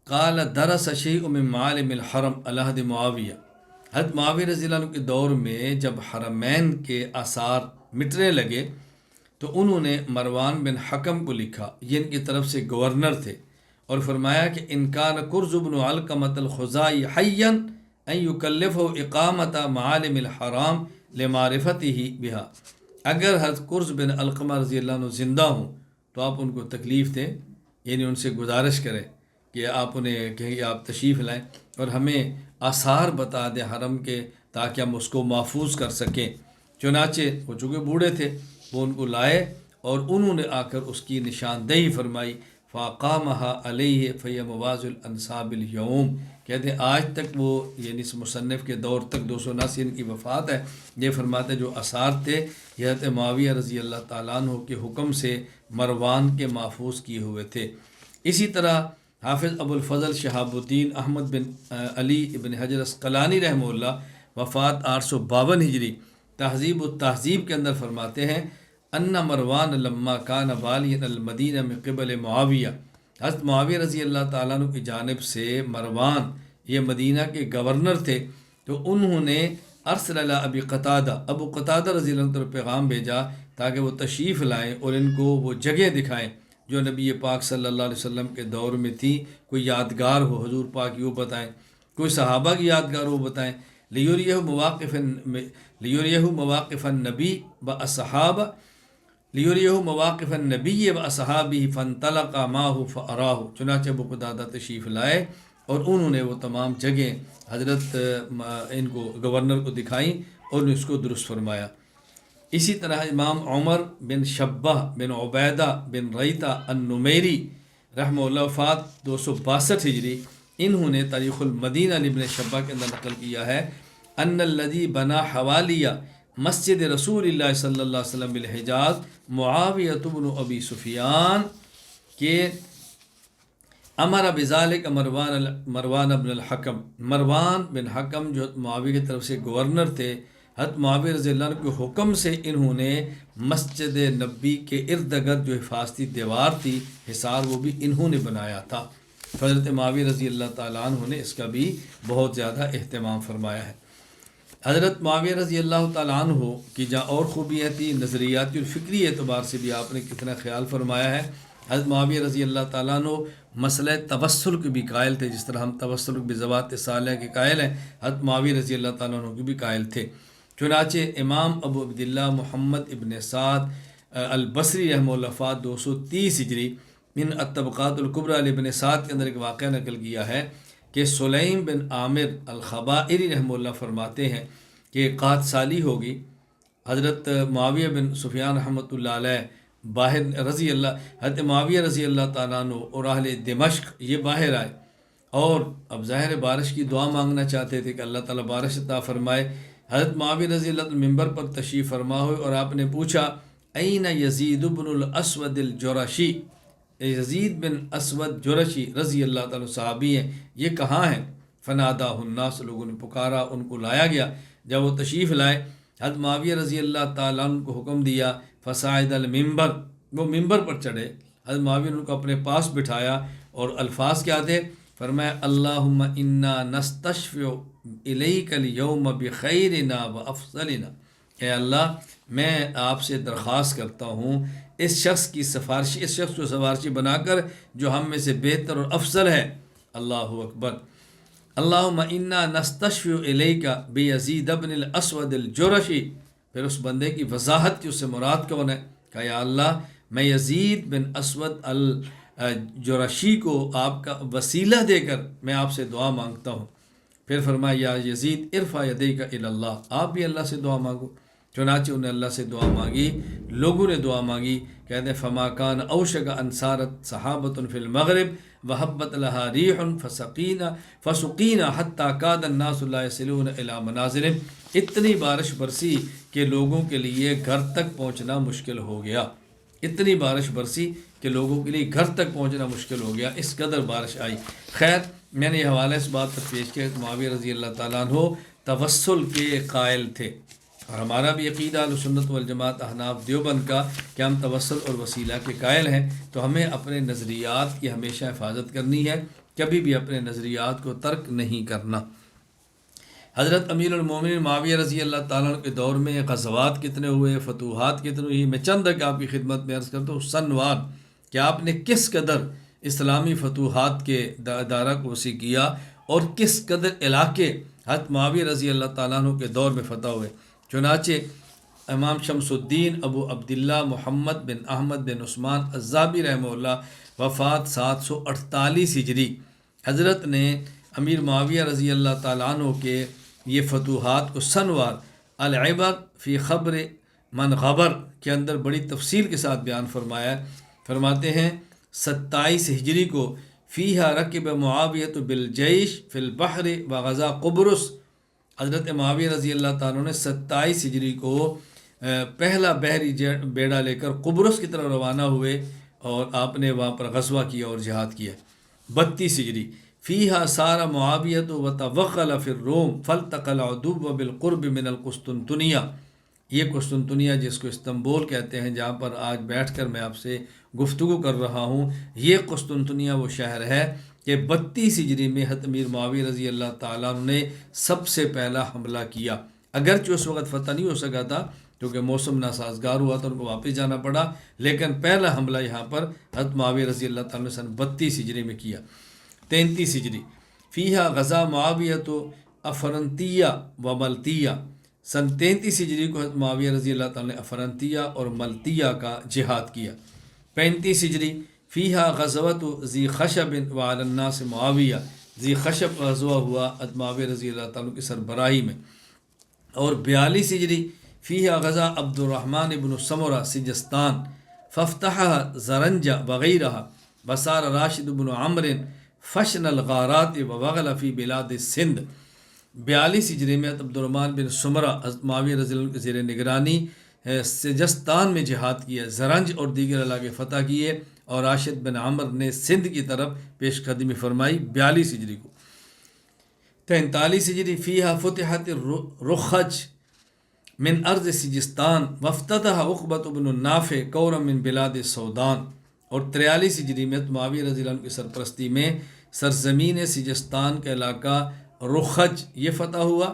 قال درس شیء من معالم الحرم علی عہد معاویہ، حضرت معاویہ رضی اللہ عنہ کے دور میں جب حرمین کے آثار مٹنے لگے تو انہوں نے مروان بن حکم کو لکھا، یہ ان کی طرف سے گورنر تھے، اور فرمایا کہ ان کان کرز بن علقمۃ الخزاعی حیا ان یکلفہ اقامت معالم الحرام لمعرفتہ بہا، اگر حضرت کرز بن علقمہ رضی اللہ عنہ زندہ ہوں تو آپ ان کو تکلیف دیں، یعنی ان سے گزارش کریں کہ آپ انہیں کہیں کہ آپ تشریف لائیں اور ہمیں آثار بتا دیں حرم کے تاکہ ہم اس کو محفوظ کر سکیں۔ چنانچہ وہ چونکہ بوڑھے تھے وہ ان کو لائے اور انہوں نے آ کر اس کی نشاندہی فرمائی۔ فاقامها علیہ فی مواز الانصاب اليوم، کہتے ہیں آج تک وہ یعنی اس مصنف کے دور تک 279 ان کی وفات ہے، یہ فرماتے جو آثار تھے یہ حضرت معاویہ رضی اللہ تعالیٰ عنہ کے حکم سے مروان کے محفوظ کیے ہوئے تھے۔ اسی طرح حافظ ابو الفضل شہاب الدین احمد بن علی ابن حجر عسقلانی رحمہ اللہ وفات 852 ہجری تہذیب التہذیب کے اندر فرماتے ہیں ان مروان لما کان والی المدینہ من قبل معاویہ، حضرت معاویہ رضی اللہ تعالیٰ عنہ کی جانب سے مروان یہ مدینہ کے گورنر تھے، تو انہوں نے ارسل علی ابی قتادہ، ابو قتادہ رضی اللہ عنہ پر پیغام بھیجا تاکہ وہ تشریف لائیں اور ان کو وہ جگہ دکھائیں جو نبی پاک صلی اللہ علیہ وسلم کے دور میں تھی، کوئی یادگار ہو حضور پاک وہ بتائیں، کوئی صحابہ کی یادگار ہو بتائیں، لیوریہ مواقف النبی واصحابہ، لیوریہ مواقف النبی و اصحابہ فانطلق معہ فاراہ، چنانچہ ابو قتادہ تشریف لائے اور انہوں نے وہ تمام جگہیں حضرت ان کو گورنر کو دکھائیں اور اس کو درست فرمایا۔ اسی طرح امام عمر بن شبہ بن عبیدہ بن ریتہ النمیری رحمہ اللہ وفات 262 ہجری، انہوں نے تاریخ المدینہ ابن شبہ کے اندر نقل کیا ہے ان الذی بنا حوالیہ مسجد رسول اللہ صلی اللہ علیہ وسلم بالحجاز معاویہ بن ابی سفیان کہ امر بذالک مروان بن الحکم، مروان بن حکم جو معاویہ کی طرف سے گورنر تھے، حضرت معاویہ رضی اللہ عنہ کے حکم سے انہوں نے مسجد نبی کے ارد گرد جو حفاظتی دیوار تھی حصار، وہ بھی انہوں نے بنایا تھا۔ حضرت معاویہ رضی اللہ تعالیٰ عنہ نے اس کا بھی بہت زیادہ اہتمام فرمایا ہے۔ حضرت معاویہ رضی اللہ تعالیٰ عنہ کی جہاں اور خوبیاں تھیں، نظریاتی اور فکری اعتبار سے بھی آپ نے کتنا خیال فرمایا ہے۔ حضرت معاویہ رضی اللہ تعالیٰ عنہ مسئلہ توسل کے بھی قائل تھے، جس طرح ہم توسل بذوات صالحہ کے قائل ہیں، حضرت معاویہ رضی اللہ تعالیٰ عنہ کے بھی قائل تھے۔ چنانچہ امام ابو عبداللہ محمد ابن سعد البصری رحمہ اللہ وفات 230 ہجری، ان الطبقات الکبریٰ ابن سعد کے اندر ایک واقعہ نقل کیا ہے کہ سلیم بن عامر الخبائری رحمہ اللہ فرماتے ہیں کہ قحط سالی ہوگی، حضرت معاویہ بن سفیان رحمۃ اللہ علیہ باہر رضی اللہ حضرت معاویہ رضی اللہ تعالیٰ عنہ اور اہل دمشق یہ باہر آئے اور اب ظاہر بارش کی دعا مانگنا چاہتے تھے کہ اللہ تعالیٰ بارش عطا فرمائے۔ حضرت معاویہ رضی اللہ عنہ ممبر پر تشریف فرما ہوئے اور آپ نے پوچھا این یزید بن الاسود الجرشی، یزید بن اسود جرشی رضی اللہ تعالیٰ صحابی ہیں، یہ کہاں ہیں؟ فنادہ الناس، لوگوں نے پکارا، ان کو لایا گیا۔ جب وہ تشریف لائے حضرت معاویہ رضی اللہ تعالیٰ عنہ کو حکم دیا فصاعد المنبر، وہ ممبر پر چڑھے، حضرت معاویہ نے ان کو اپنے پاس بٹھایا اور الفاظ کیا تھے؟ فرمایا اللہم انا نستشفع الیک اليوم بخیرنا وافضلنا، اے اللہ میں آپ سے درخواست کرتا ہوں اس شخص کی سفارش، اس شخص کو سفارشی بنا کر جو ہم میں سے بہتر اور افضل ہے۔ اللہ اکبر۔ اللہم انا نستشفع الیک بیزید بن الاسود الجرشی، پھر اس بندے کی وضاحت کی اس سے مراد کون ہے؟ کہ یا اللہ میں یزید بن اسود الجرشی کو آپ کا وسیلہ دے کر میں آپ سے دعا مانگتا ہوں۔ پھر فرمایا یا یزید ارفع یدیک الی اللہ، آپ بھی اللہ سے دعا مانگو۔ چنانچہ انہیں اللہ سے دعا مانگی، لوگوں نے دعا مانگی، کہتے ہیں فما کان اوشک انصارت صحابۃ فی المغرب وحبت لها ریح فسقینا حتی کاد الناس لا یصلون الی منازلہم، اتنی بارش برسی کہ لوگوں کے لیے گھر تک پہنچنا مشکل ہو گیا، اتنی بارش برسی کہ لوگوں کے لیے گھر تک پہنچنا مشکل ہو گیا، اس قدر بارش آئی۔ خیر میں نے یہ حوالہ اس بات تک پیش کیا کہ معاویہ رضی اللہ تعالیٰ عنہ توسل کے قائل تھے، اور ہمارا بھی عقیدہ اہل سنت والجماعت احناف دیوبند کا کہ ہم توسل اور وسیلہ کے قائل ہیں، تو ہمیں اپنے نظریات کی ہمیشہ حفاظت کرنی ہے، کبھی بھی اپنے نظریات کو ترک نہیں کرنا۔ حضرت امیر المومنین معاویہ رضی اللہ تعالیٰ عنہ کے دور میں غزوات کتنے ہوئے، فتوحات کتنے ہوئی، میں چند ایک آپ کی خدمت میں عرض کرتا ہوں سنوار کہ آپ نے کس قدر اسلامی فتوحات کے دائرہ کو وسیع کیا اور کس قدر علاقے حضرت معاویہ رضی اللہ تعالیٰ عنہ کے دور میں فتح ہوئے۔ چنانچہ امام شمس الدین ابو عبداللہ محمد بن احمد بن عثمان الزابی رحمہ اللہ وفات 748 ہجری، حضرت نے امیر معاویہ رضی اللہ تعالیٰ عنہ کے یہ فتوحات کو سنوار العبر فی خبر من غبر کے اندر بڑی تفصیل کے ساتھ بیان فرمایا۔ فرماتے ہیں 27 ہجری کو فیہا رکب معاویہ بالجیش فی البحر وغزا قبرص، حضرت معاویہ رضی اللہ تعالیٰ نے 27 ہجری کو پہلا بحری بیڑا لے کر قبرص کی طرف روانہ ہوئے اور آپ نے وہاں پر غزوہ کیا اور جہاد کیا۔ 32 ہجری فیہا سار معاویہ وتوغل فی الروم فالتقى العدو بالقرب من القسطنطنیہ، یہ قسطنطنیہ جس کو استنبول کہتے ہیں، جہاں پر آج بیٹھ کر میں آپ سے گفتگو کر رہا ہوں، یہ قسطنطنیہ وہ شہر ہے کہ 32 ہجری میں حضرت امیر معاویہ رضی اللہ تعالیٰ عنہ نے سب سے پہلا حملہ کیا، اگرچہ اس وقت فتح نہیں ہو سکا تھا کیونکہ موسم ناسازگار ہوا تو ان کو واپس جانا پڑا، لیکن پہلا حملہ یہاں پر حضرت معاویہ رضی اللہ تعالیٰ نے سن 32 ہجری میں کیا۔ 33 ہجری فیہا غزا معاویہ افرنتیہ و ملتیہ، سن 33 ہجری کو حضرت معاویہ رضی اللہ تعالیٰ نے افرنتیہ اور ملتیہ کا جہاد کیا۔ 35 ہجری فیہا غزوۃ ذی خشب وعلی الناس معاویہ، ذی خشب غزوہ ہوا حضرت معاویہ رضی اللہ تعالیٰ کی سربراہی میں۔ اور 42 ہجری فیہا غزا عبد الرحمن ابن سمرہ سجستان فافتحها زرنجہ وغیرہ وصار راشد بن عمر فشن الغارات وغل فی بلاد سندھ۔ 42 ہجری میں عبد الرحمن بن سمرہ حضرت معاویہ رضی اللہ عنہ کے زیر نگرانی سجستان میں جہاد کیا، زرنج اور دیگر علاقے فتح کیے، اور راشد بن عمر نے سندھ کی طرف پیش قدمی فرمائی 42 ہجری کو۔ 43 ہجری فیہا فتحت الرخج من ارض سجستان وافتتح عقبۃ بن النافع کورا من بلاد سودان، اور 43 ہجری میں معاویہ رضی اللہ عنہ کی سرپرستی میں سرزمین سجستان کا علاقہ رخج یہ فتح ہوا،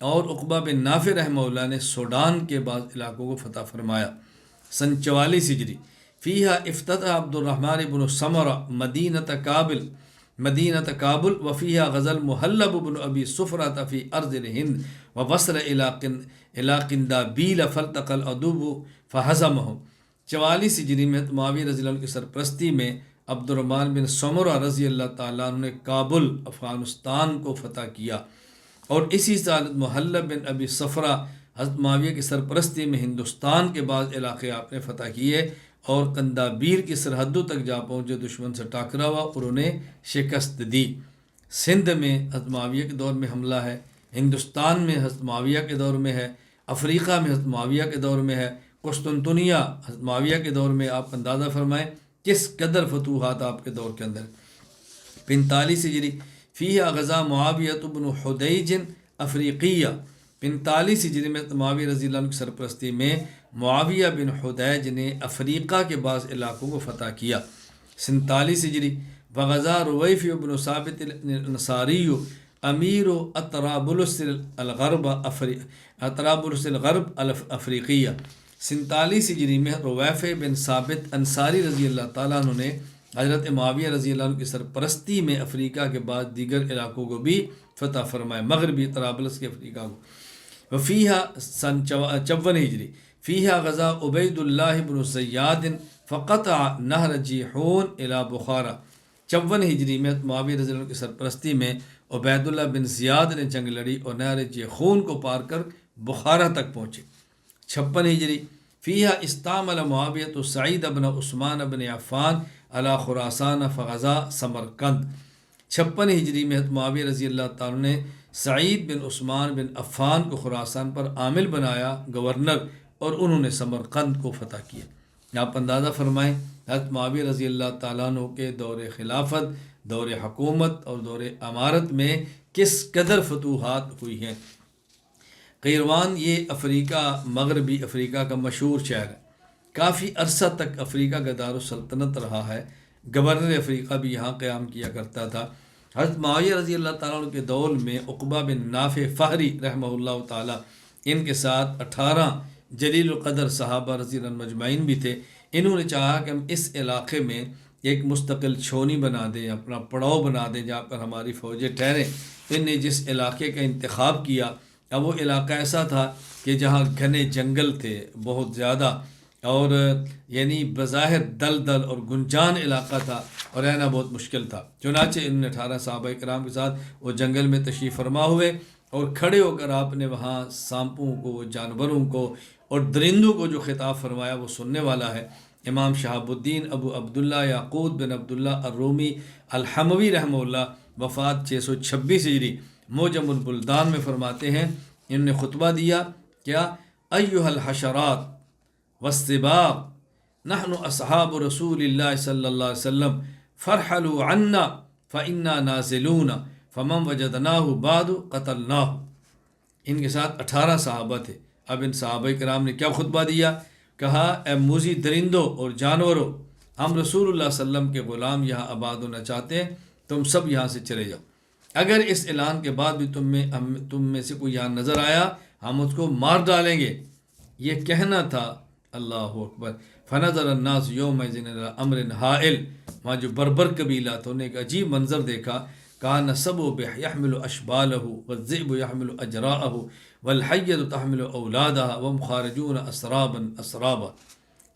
اور عقبہ بن نافع رحمہ اللہ نے سوڈان کے بعض علاقوں کو فتح فرمایا۔ 44 ہجری فیہا افتتح عبد الرحمن بن سمرہ مدینۃ کابل وفیہا غزل محلب بن ابی صفرۃ فی ارض الہند ووصل الی قندابیل فالتقى العدو فہزمہم۔ 44 ہجری میں معاویہ رضی اللہ عنہ کی سرپرستی میں عبد الرحمن بن سمرہ رضی اللہ تعالیٰ عنہ نے کابل افغانستان کو فتح کیا، اور اسی سال محلب بن ابی صفرہ حضرت معاویہ کی سرپرستی میں ہندوستان کے بعض علاقے آپ نے فتح کیے، اور قندابیر کی سرحدوں تک جا پہنچے، دشمن سے ٹاکرا ہوا اور انہیں شکست دی۔ سندھ میں حضرت معاویہ کے دور میں حملہ ہے، ہندوستان میں حضرت معاویہ کے دور میں ہے، افریقہ میں حضرت معاویہ کے دور میں ہے، قسطنطنیہ حضرت معاویہ کے دور میں۔ آپ اندازہ فرمائیں کس قدر فتوحات آپ کے دور کے اندر۔ 45 ہجری فیہا غزا معاویہ بن حدیج افریقیہ۔ 45 ہجری میں معاویہ رضی اللہ عنہ کی سرپرستی میں معاویہ بن حدیج نے افریقہ کے بعض علاقوں کو فتح کیا۔ 47 ہجری وغزا رویفی بن ثابت الانصاری امیر اطرابلس الغرب الافریقیہ۔ 47 ہجری میں رویفع بن ثابت انصاری رضی اللہ تعالیٰ عنہ نے حضرت معاویہ رضی اللہ عنہ کی سرپرستی میں افریقہ کے بعد دیگر علاقوں کو بھی فتح فرمایا، مغربی طرابلس کے افریقہ کو۔ وفیہا سن 54 ہجری فیہا غزا عبید اللہ بن زیاد فقطع نہر جیحون الی بخارا۔ 54 ہجری میں معاویہ رضی اللہ عنہ کی سرپرستی میں عبید اللہ بن زیاد نے جنگ لڑی اور نہر جیحون کو پار کر بخارا تک پہنچے۔ 56 ہجری فیہا استعمل معاویہ سعید بن عثمان بن عفان علی خراسان فغزا سمرقند۔ 56 ہجری میں معاویہ رضی اللہ تعالیٰ نے سعید بن عثمان بن عفان کو خراسان پر عامل بنایا گورنر، اور انہوں نے سمرقند کو فتح کیا۔ آپ اندازہ فرمائیں حضرت معاویہ رضی اللہ تعالیٰ عنہ کے دور خلافت، دور حکومت اور دور امارت میں کس قدر فتوحات ہوئی ہیں۔ قیروان یہ افریقہ، مغربی افریقہ کا مشہور شہر ہے، کافی عرصہ تک افریقہ کا دارالسلطنت رہا ہے، گورنر افریقہ بھی یہاں قیام کیا کرتا تھا۔ حضرت معاویہ رضی اللہ تعالیٰ عنہ کے دور میں عقبہ بن نافع فہری رحمہ اللہ تعالیٰ، ان کے ساتھ 18 جلیل القدر صحابہ رضی اللہ عنہ مجمعین بھی تھے۔ انہوں نے چاہا کہ ہم اس علاقے میں ایک مستقل چھونی بنا دیں، اپنا پڑاؤ بنا دیں جہاں پر ہماری فوجیں ٹھہریں۔ ان نے جس علاقے کا انتخاب کیا، اب وہ علاقہ ایسا تھا کہ جہاں گھنے جنگل تھے بہت زیادہ، اور یعنی بظاہر دلدل اور گنجان علاقہ تھا اور رہنا بہت مشکل تھا۔ چنانچہ انہوں نے 18 صحابہ کرام کے ساتھ وہ جنگل میں تشریف فرما ہوئے، اور کھڑے ہو کر آپ نے وہاں سانپوں کو، جانوروں کو اور درندوں کو جو خطاب فرمایا وہ سننے والا ہے۔ امام شہاب الدین ابو عبداللہ یاقوت بن عبداللہ الرومی الحموی رحمہ اللہ وفات 626 ہجری موجم البلدان میں فرماتے ہیں، انہوں نے خطبہ دیا، کیا ایھا الحشرات والسباع نحن اصحاب رسول اللہ صلی اللہ علیہ وسلم فرحلوا عنا فإنا نازلون فمن وجدناہ بعد قتلناہ۔ ان کے ساتھ 18 صحابہ تھے۔ اب ان صحابہ کرام نے کیا خطبہ دیا؟ کہا، اے موذی درندوں اور جانوروں، ہم رسول اللہ صلی اللہ علیہ وسلم کے غلام یہاں آباد ہونا چاہتے ہیں، تم سب یہاں سے چلے جاؤ۔ اگر اس اعلان کے بعد بھی تم میں سے کوئی یہاں نظر آیا، ہم اس کو مار ڈالیں گے۔ یہ کہنا تھا، اللہ اکبر۔ فنظر الناس یومئذ الی امر ہائل، وہاں جو بربر قبیلہ تھا، انہوں نے ایک عجیب منظر دیکھا۔ کان السبع یحمل اشبالہ والذئب یحمل اجراءہ والحیۃ تحمل اولادہ وهم خارجون اسرابا اسرابا،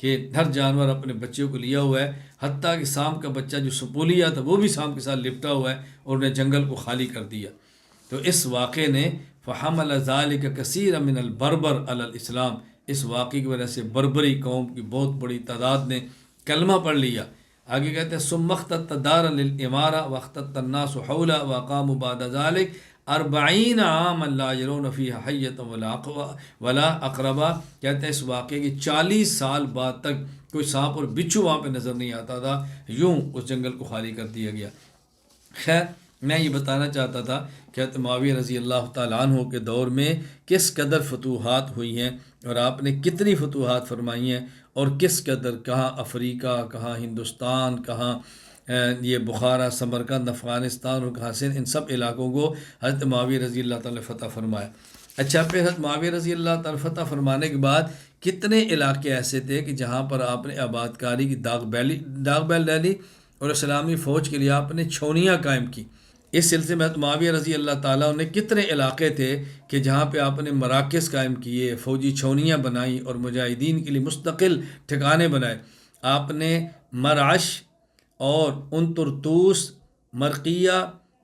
کہ ہر جانور اپنے بچے کو لیا ہوا ہے، حتیٰ کہ سام کا بچہ جو سپولیا تھا وہ بھی سام کے ساتھ لپٹا ہوا ہے، اور انہیں جنگل کو خالی کر دیا۔ تو اس واقعے نے فحمل ذالک کثیر من البربر علی الاسلام، اس واقعے کی وجہ سے بربری قوم کی بہت بڑی تعداد نے کلمہ پڑھ لیا۔ آگے کہتے ہیں ثم اختص دارا للامارہ واختص الناس حولہ وقاموا بعد ذلك 40 عاما لا يرون فيها حية ولا اقربا، کہتے ہیں اس واقعے کی 40 سال بعد تک کوئی سانپ اور بچھو وہاں پہ نظر نہیں آتا تھا، یوں اس جنگل کو خالی کر دیا گیا۔ خیر، میں یہ بتانا چاہتا تھا کہ حضرت معاویہ رضی اللہ تعالیٰ عنہ کے دور میں کس قدر فتوحات ہوئی ہیں اور آپ نے کتنی فتوحات فرمائی ہیں، اور کس قدر، کہاں افریقہ، کہاں ہندوستان، کہاں یہ بخارا، سمرقند، افغانستان اور کہاں سندھ، ان سب علاقوں کو حضرت معاویہ رضی اللہ تعالیٰ نے فتح فرمایا۔ اچھا، پھر حضرت معاویہ رضی اللہ تعالیٰ فتح فرمانے کے بعد کتنے علاقے ایسے تھے کہ جہاں پر آپ نے آباد کاری کی داغ بیل ڈالی اور اسلامی فوج کے لیے آپ نے چھاؤنیاں قائم کی۔ اس سلسلے میں معاویہ رضی اللہ تعالیٰ نے کتنے علاقے تھے کہ جہاں پہ آپ نے مراکز قائم کیے، فوجی چھاؤنیاں بنائیں اور مجاہدین کے لیے مستقل ٹھکانے بنائے۔ آپ نے مرعش اور انطرطوس، مرقیہ،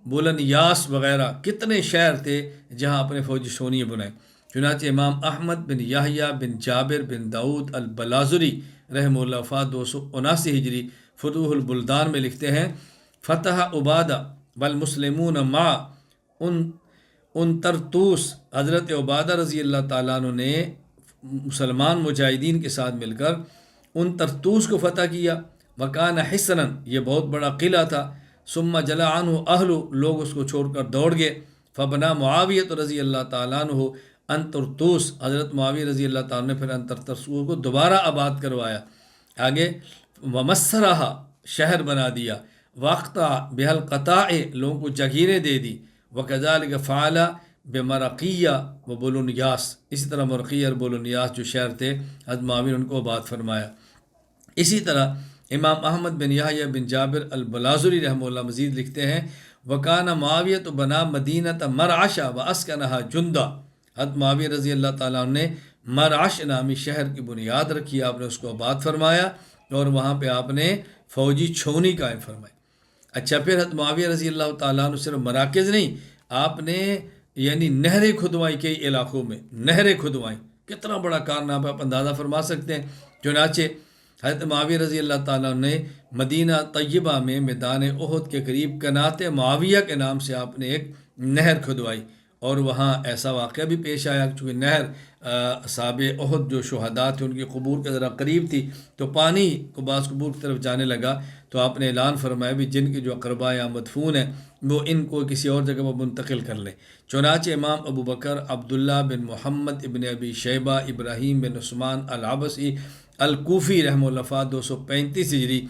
بولنیاس وغیرہ کتنے شہر تھے جہاں آپ نے فوجی چھاؤنیاں بنائیں۔ چنانچہ امام احمد بن یحییٰ بن جابر بن داؤد البلازری رحمہ اللہ وفات 279 ہجری فتوح البلدان میں لکھتے ہیں، فتح عبادہ والمسلمون مع انطرطوس، حضرت عبادہ رضی اللہ تعالیٰ عنہ نے مسلمان مجاہدین کے ساتھ مل کر انطرطوس کو فتح کیا۔ وکان حصنا، یہ بہت بڑا قلعہ تھا۔ ثم جلا عنہ اہل، لوگ اس کو چھوڑ کر دوڑ گئے۔ فبنا معاویہ رضی اللہ تعالیٰ عنہ انطرطوس، حضرت معاویہ رضی اللہ تعالیٰ نے پھر انطرطوس کو دوبارہ آباد کروایا۔ آگے ومسرہ، شہر بنا دیا۔ وقتا بحل قطاع، لوگوں کو جگیریں دے دی۔ وکذالک فعل بمرقیہ و بولونیاس، اسی طرح مرقیہ اور بولونیاس جو شہر تھے حضرت معاویہ نے ان کو آباد فرمایا۔ اسی طرح امام احمد بن یحییٰ بن جابر البلازری رحمہ اللہ مزید لکھتے ہیں، وکان معاویہ تو بنا مدینہ مرعش و اسکنہا جندہ، حضرت معاویہ رضی اللہ تعالیٰ نے مرعش نامی شہر کی بنیاد رکھی، آپ نے اس کو آباد فرمایا اور وہاں پہ آپ نے فوجی چھاؤنی قائم فرمائی۔ اچھا، پھر حضرت معاویہ رضی اللہ تعالیٰ عنہ صرف مراکز نہیں، آپ نے یعنی نہریں کھدوائی کئی علاقوں میں، نہریں کھدوائیں، کتنا بڑا کارنامہ آپ اندازہ فرما سکتے ہیں۔ چنانچہ حضرت معاویہ رضی اللہ تعالیٰ نے مدینہ طیبہ میں میدان احد کے قریب قنات معاویہ کے نام سے آپ نے ایک نہر کھدوائی، اور وہاں ایسا واقعہ بھی پیش آیا چونکہ نہر اصحاب احد جو شہداء تھے ان کی قبور کے ذرا قریب تھی، تو پانی کو بعض قبور کی طرف جانے لگا، تو آپ نے اعلان فرمایا بھی جن کے جو اقرباء یا مدفون ہیں وہ ان کو کسی اور جگہ پر منتقل کر لیں۔ چنانچہ امام ابو بکر عبداللہ بن محمد ابن ابی شیبہ ابراہیم بن عثمان العبسی الکوفی رحمہ اللہ وفات 235 ہجری،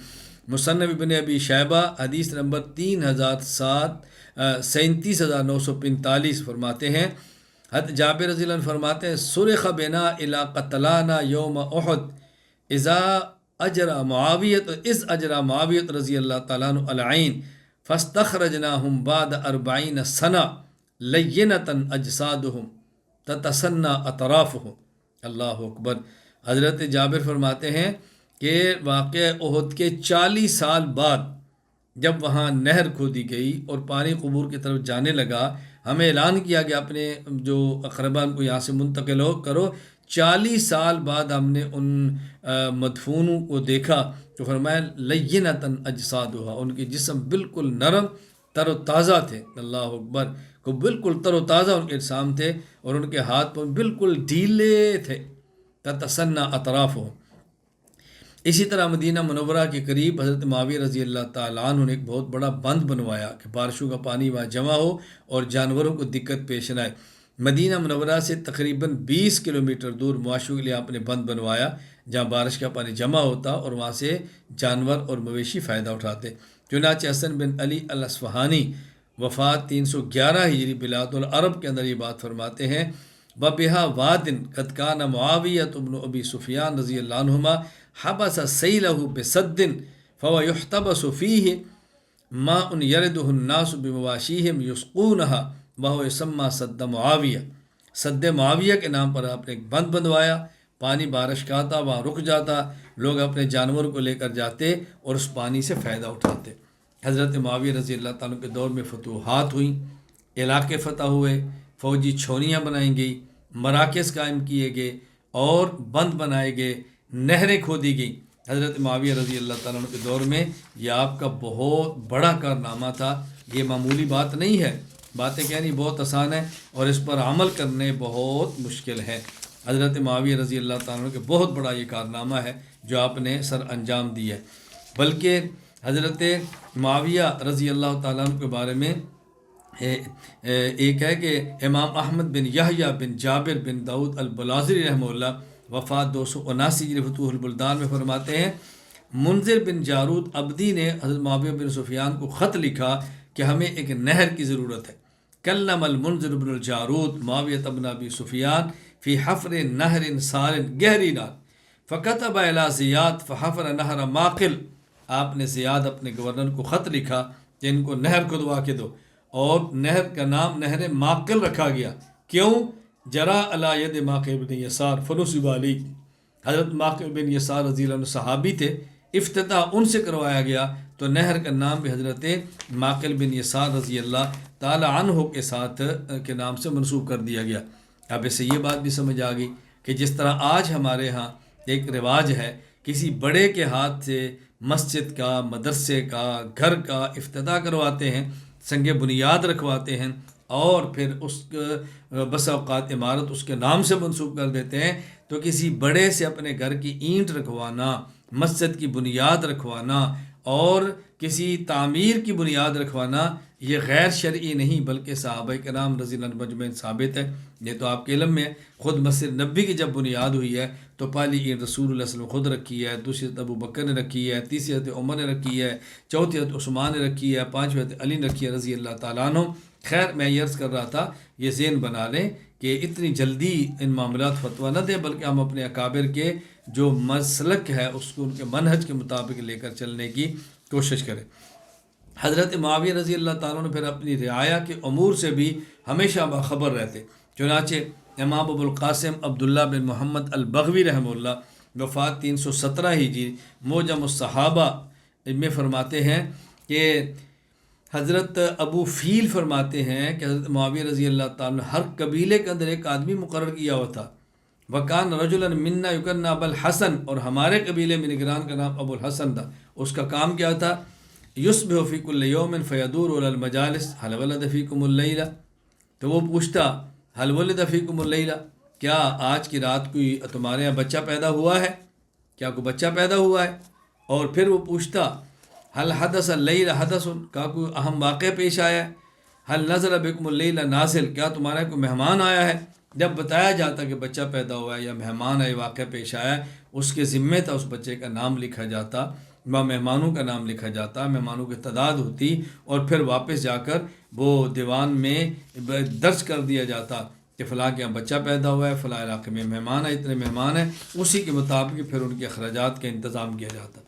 مصنف ابن ابی شیبہ حدیث نمبر 37,945 فرماتے ہیں، حضرت جابر رضی اللہ عنہ فرماتے ہیں، صرخ بنا الی قتلانا یوم احد اذا اجرا معاویہ رضی اللہ تعالیٰ عنہ العین فاستخرجناہم بعد 40 سنہ لینۃ اجسادہم تتسنى اطرافہم۔ اللہ اکبر۔ حضرت جابر فرماتے ہیں کہ واقعہ احد کے 40 سال بعد جب وہاں نہر کھودی گئی اور پانی قبور کی طرف جانے لگا، ہمیں اعلان کیا کہ اپنے جو اقرباء کو یہاں سے منتقل کرو۔ 40 سال بعد ہم نے ان مدفونوں کو دیکھا تو فرمایا لینۃ اجسادھا، ان کے جسم بالکل نرم تر و تازہ تھے۔ اللہ اکبر، کو بالکل تر و تازہ ان کے اجسام تھے اور ان کے ہاتھ پاؤں بالکل ڈھیلے تھے۔ تتسنى اطرافہم۔ اسی طرح مدینہ منورہ کے قریب حضرت معاویہ رضی اللہ تعالیٰ عنہ نے ایک بہت بڑا بند بنوایا کہ بارشوں کا پانی وہاں جمع ہو اور جانوروں کو دقت پیش نہ آئے۔ مدینہ منورہ سے تقریباً 20 کلومیٹر دور مواشوں کے لیے آپ نے بند بنوایا جہاں بارش کا پانی جمع ہوتا اور وہاں سے جانور اور مویشی فائدہ اٹھاتے۔ چنانچہ حسن بن علی الاصفہانی وفات 311 ہجری بلاد العرب کے اندر یہ بات فرماتے ہیں، وَبِهَا وَادٍ قَدْ كَانَ مُعَاوِيَةُ بْنُ أَبِي سُفْيَانَ رضی اللہ عنہما حبس سیلہ بسد فهو يحتبس فيه ماء يرده الناس بمواشيهم يسقونها وهو يسمى سد معاویہ۔ سد معاویہ کے نام پر آپ نے ایک بند بندوایا، پانی بارش کا آتا وہاں رک جاتا، لوگ اپنے جانوروں کو لے کر جاتے اور اس پانی سے فائدہ اٹھاتے۔ حضرت معاویہ رضی اللہ تعالیٰ کے دور میں فتوحات ہوئیں، علاقے فتح ہوئے، فوجی چھونیاں بنائی گئی، مراکز قائم کیے گئے اور بند بنائے گئے، نہریں کھودی گئیں۔ حضرت معاویہ رضی اللہ تعالیٰ عنہ کے دور میں یہ آپ کا بہت بڑا کارنامہ تھا۔ یہ معمولی بات نہیں ہے، باتیں کہنی بہت آسان ہے اور اس پر عمل کرنے بہت مشکل ہے۔ حضرت معاویہ رضی اللہ تعالیٰ عنہ کے بہت بڑا یہ کارنامہ ہے جو آپ نے سر انجام دیا ہے۔ بلکہ حضرت معاویہ رضی اللہ تعالیٰ عنہ کے بارے میں ایک ہے کہ امام احمد بن یحییٰ بن جابر بن داؤد البلازری رحمہ اللہ وفات 279 فتوح البلدان میں فرماتے ہیں، منذر بن جارود عبدی نے حضرت معاویہ بن سفیان کو خط لکھا کہ ہمیں ایک نہر کی ضرورت ہے۔ کلم المنذر بن الجارود معاویہ بن ابی سفیان فی حفر نہر سار گہری نار فکتب الی زیاد فحفر نہر ماقل۔ آپ نے زیاد اپنے گورنر کو خط لکھا کہ ان کو نہر کھدوا کے دو، اور نہر کا نام نہر ماقل رکھا گیا۔ کیوں؟ جرا علی ید ماقل بن یسار فنصب علی۔ حضرت ماقل بن یسار رضی اللہ عنہ صحابی تھے، افتتاح ان سے کروایا گیا، تو نہر کا نام بھی حضرت ماقل بن یسار رضی اللہ تعالی عنہ کے ساتھ کے نام سے منسوب کر دیا گیا۔ اب اس سے یہ بات بھی سمجھ آ گئی کہ جس طرح آج ہمارے ہاں ایک رواج ہے، کسی بڑے کے ہاتھ سے مسجد کا، مدرسے کا، گھر کا افتتاح کرواتے ہیں، سنگ بنیاد رکھواتے ہیں، اور پھر اس بس اوقات عمارت اس کے نام سے منسوب کر دیتے ہیں، تو کسی بڑے سے اپنے گھر کی اینٹ رکھوانا، مسجد کی بنیاد رکھوانا اور کسی تعمیر کی بنیاد رکھوانا یہ غیر شرعی نہیں بلکہ صحابہ کرام رضی اللہ عنہم مجمعین ثابت ہے۔ یہ تو آپ کے علم میں ہے، خود مسجد نبی کی جب بنیاد ہوئی ہے تو پہلی اینٹ رسول اللہ صلی اللہ علیہ وسلم خود رکھی ہے، دوسری حضرت ابو بکر نے رکھی ہے، تیسری حضرت عمر نے رکھی ہے، چوتھی حضرت عثمان نے رکھی ہے، پانچویں حضرت علی نے رکھی ہے رضی اللہ تعالیٰ عنہ۔ خیر میں یہ عرض کر رہا تھا، یہ ذہن بنا لیں کہ اتنی جلدی ان معاملات فتویٰ نہ دیں، بلکہ ہم اپنے اکابر کے جو مسلک ہے اس کو ان کے منہج کے مطابق لے کر چلنے کی کوشش کریں۔ حضرت معاویہ رضی اللہ تعالیٰ نے پھر اپنی رعایا کے امور سے بھی ہمیشہ باخبر رہتے۔ چنانچہ امام ابو القاسم عبداللہ بن محمد البغوی رحمہ اللہ وفات 317 ہجری معجم الصحابہ میں فرماتے ہیں کہ حضرت ابو فیل فرماتے ہیں کہ حضرت معاویہ رضی اللہ تعالیٰ نے ہر قبیلے کے اندر ایک آدمی مقرر کیا ہوا تھا۔ وکان رجلا منا یکنا ابو الحسن، اور ہمارے قبیلے میں نگران کا نام ابو الحسن تھا۔ اس کا کام کیا تھا؟ یصبح فی کل یوم فیدور علی المجالس هل ولد فیکم اللیلہ، تو وہ پوچھتا هل ولد فیکم اللیلہ، کیا آج کی رات کوئی تمہارے یہاں بچہ پیدا ہوا ہے؟ کیا کوئی بچہ پیدا ہوا ہے؟ اور پھر وہ پوچھتا هل حدث اللیلہ حدث، کیا کوئی اہم واقعہ پیش آیا ہے؟ هل نزل بکم اللیلہ نازل، کیا تمہارا کوئی مہمان آیا ہے؟ جب بتایا جاتا کہ بچہ پیدا ہوا ہے یا مہمان ہے، واقعہ پیش آیا ہے، اس کے ذمے تھا اس بچے کا نام لکھا جاتا، مہمانوں کا نام لکھا جاتا، مہمانوں کی تعداد ہوتی، اور پھر واپس جا کر وہ دیوان میں درج کر دیا جاتا کہ فلاں کے یہاں بچہ پیدا ہوا ہے، فلاں علاقے میں مہمان ہے، اتنے مہمان ہیں، اسی کے مطابق پھر ان کے اخراجات کا انتظام کیا جاتا۔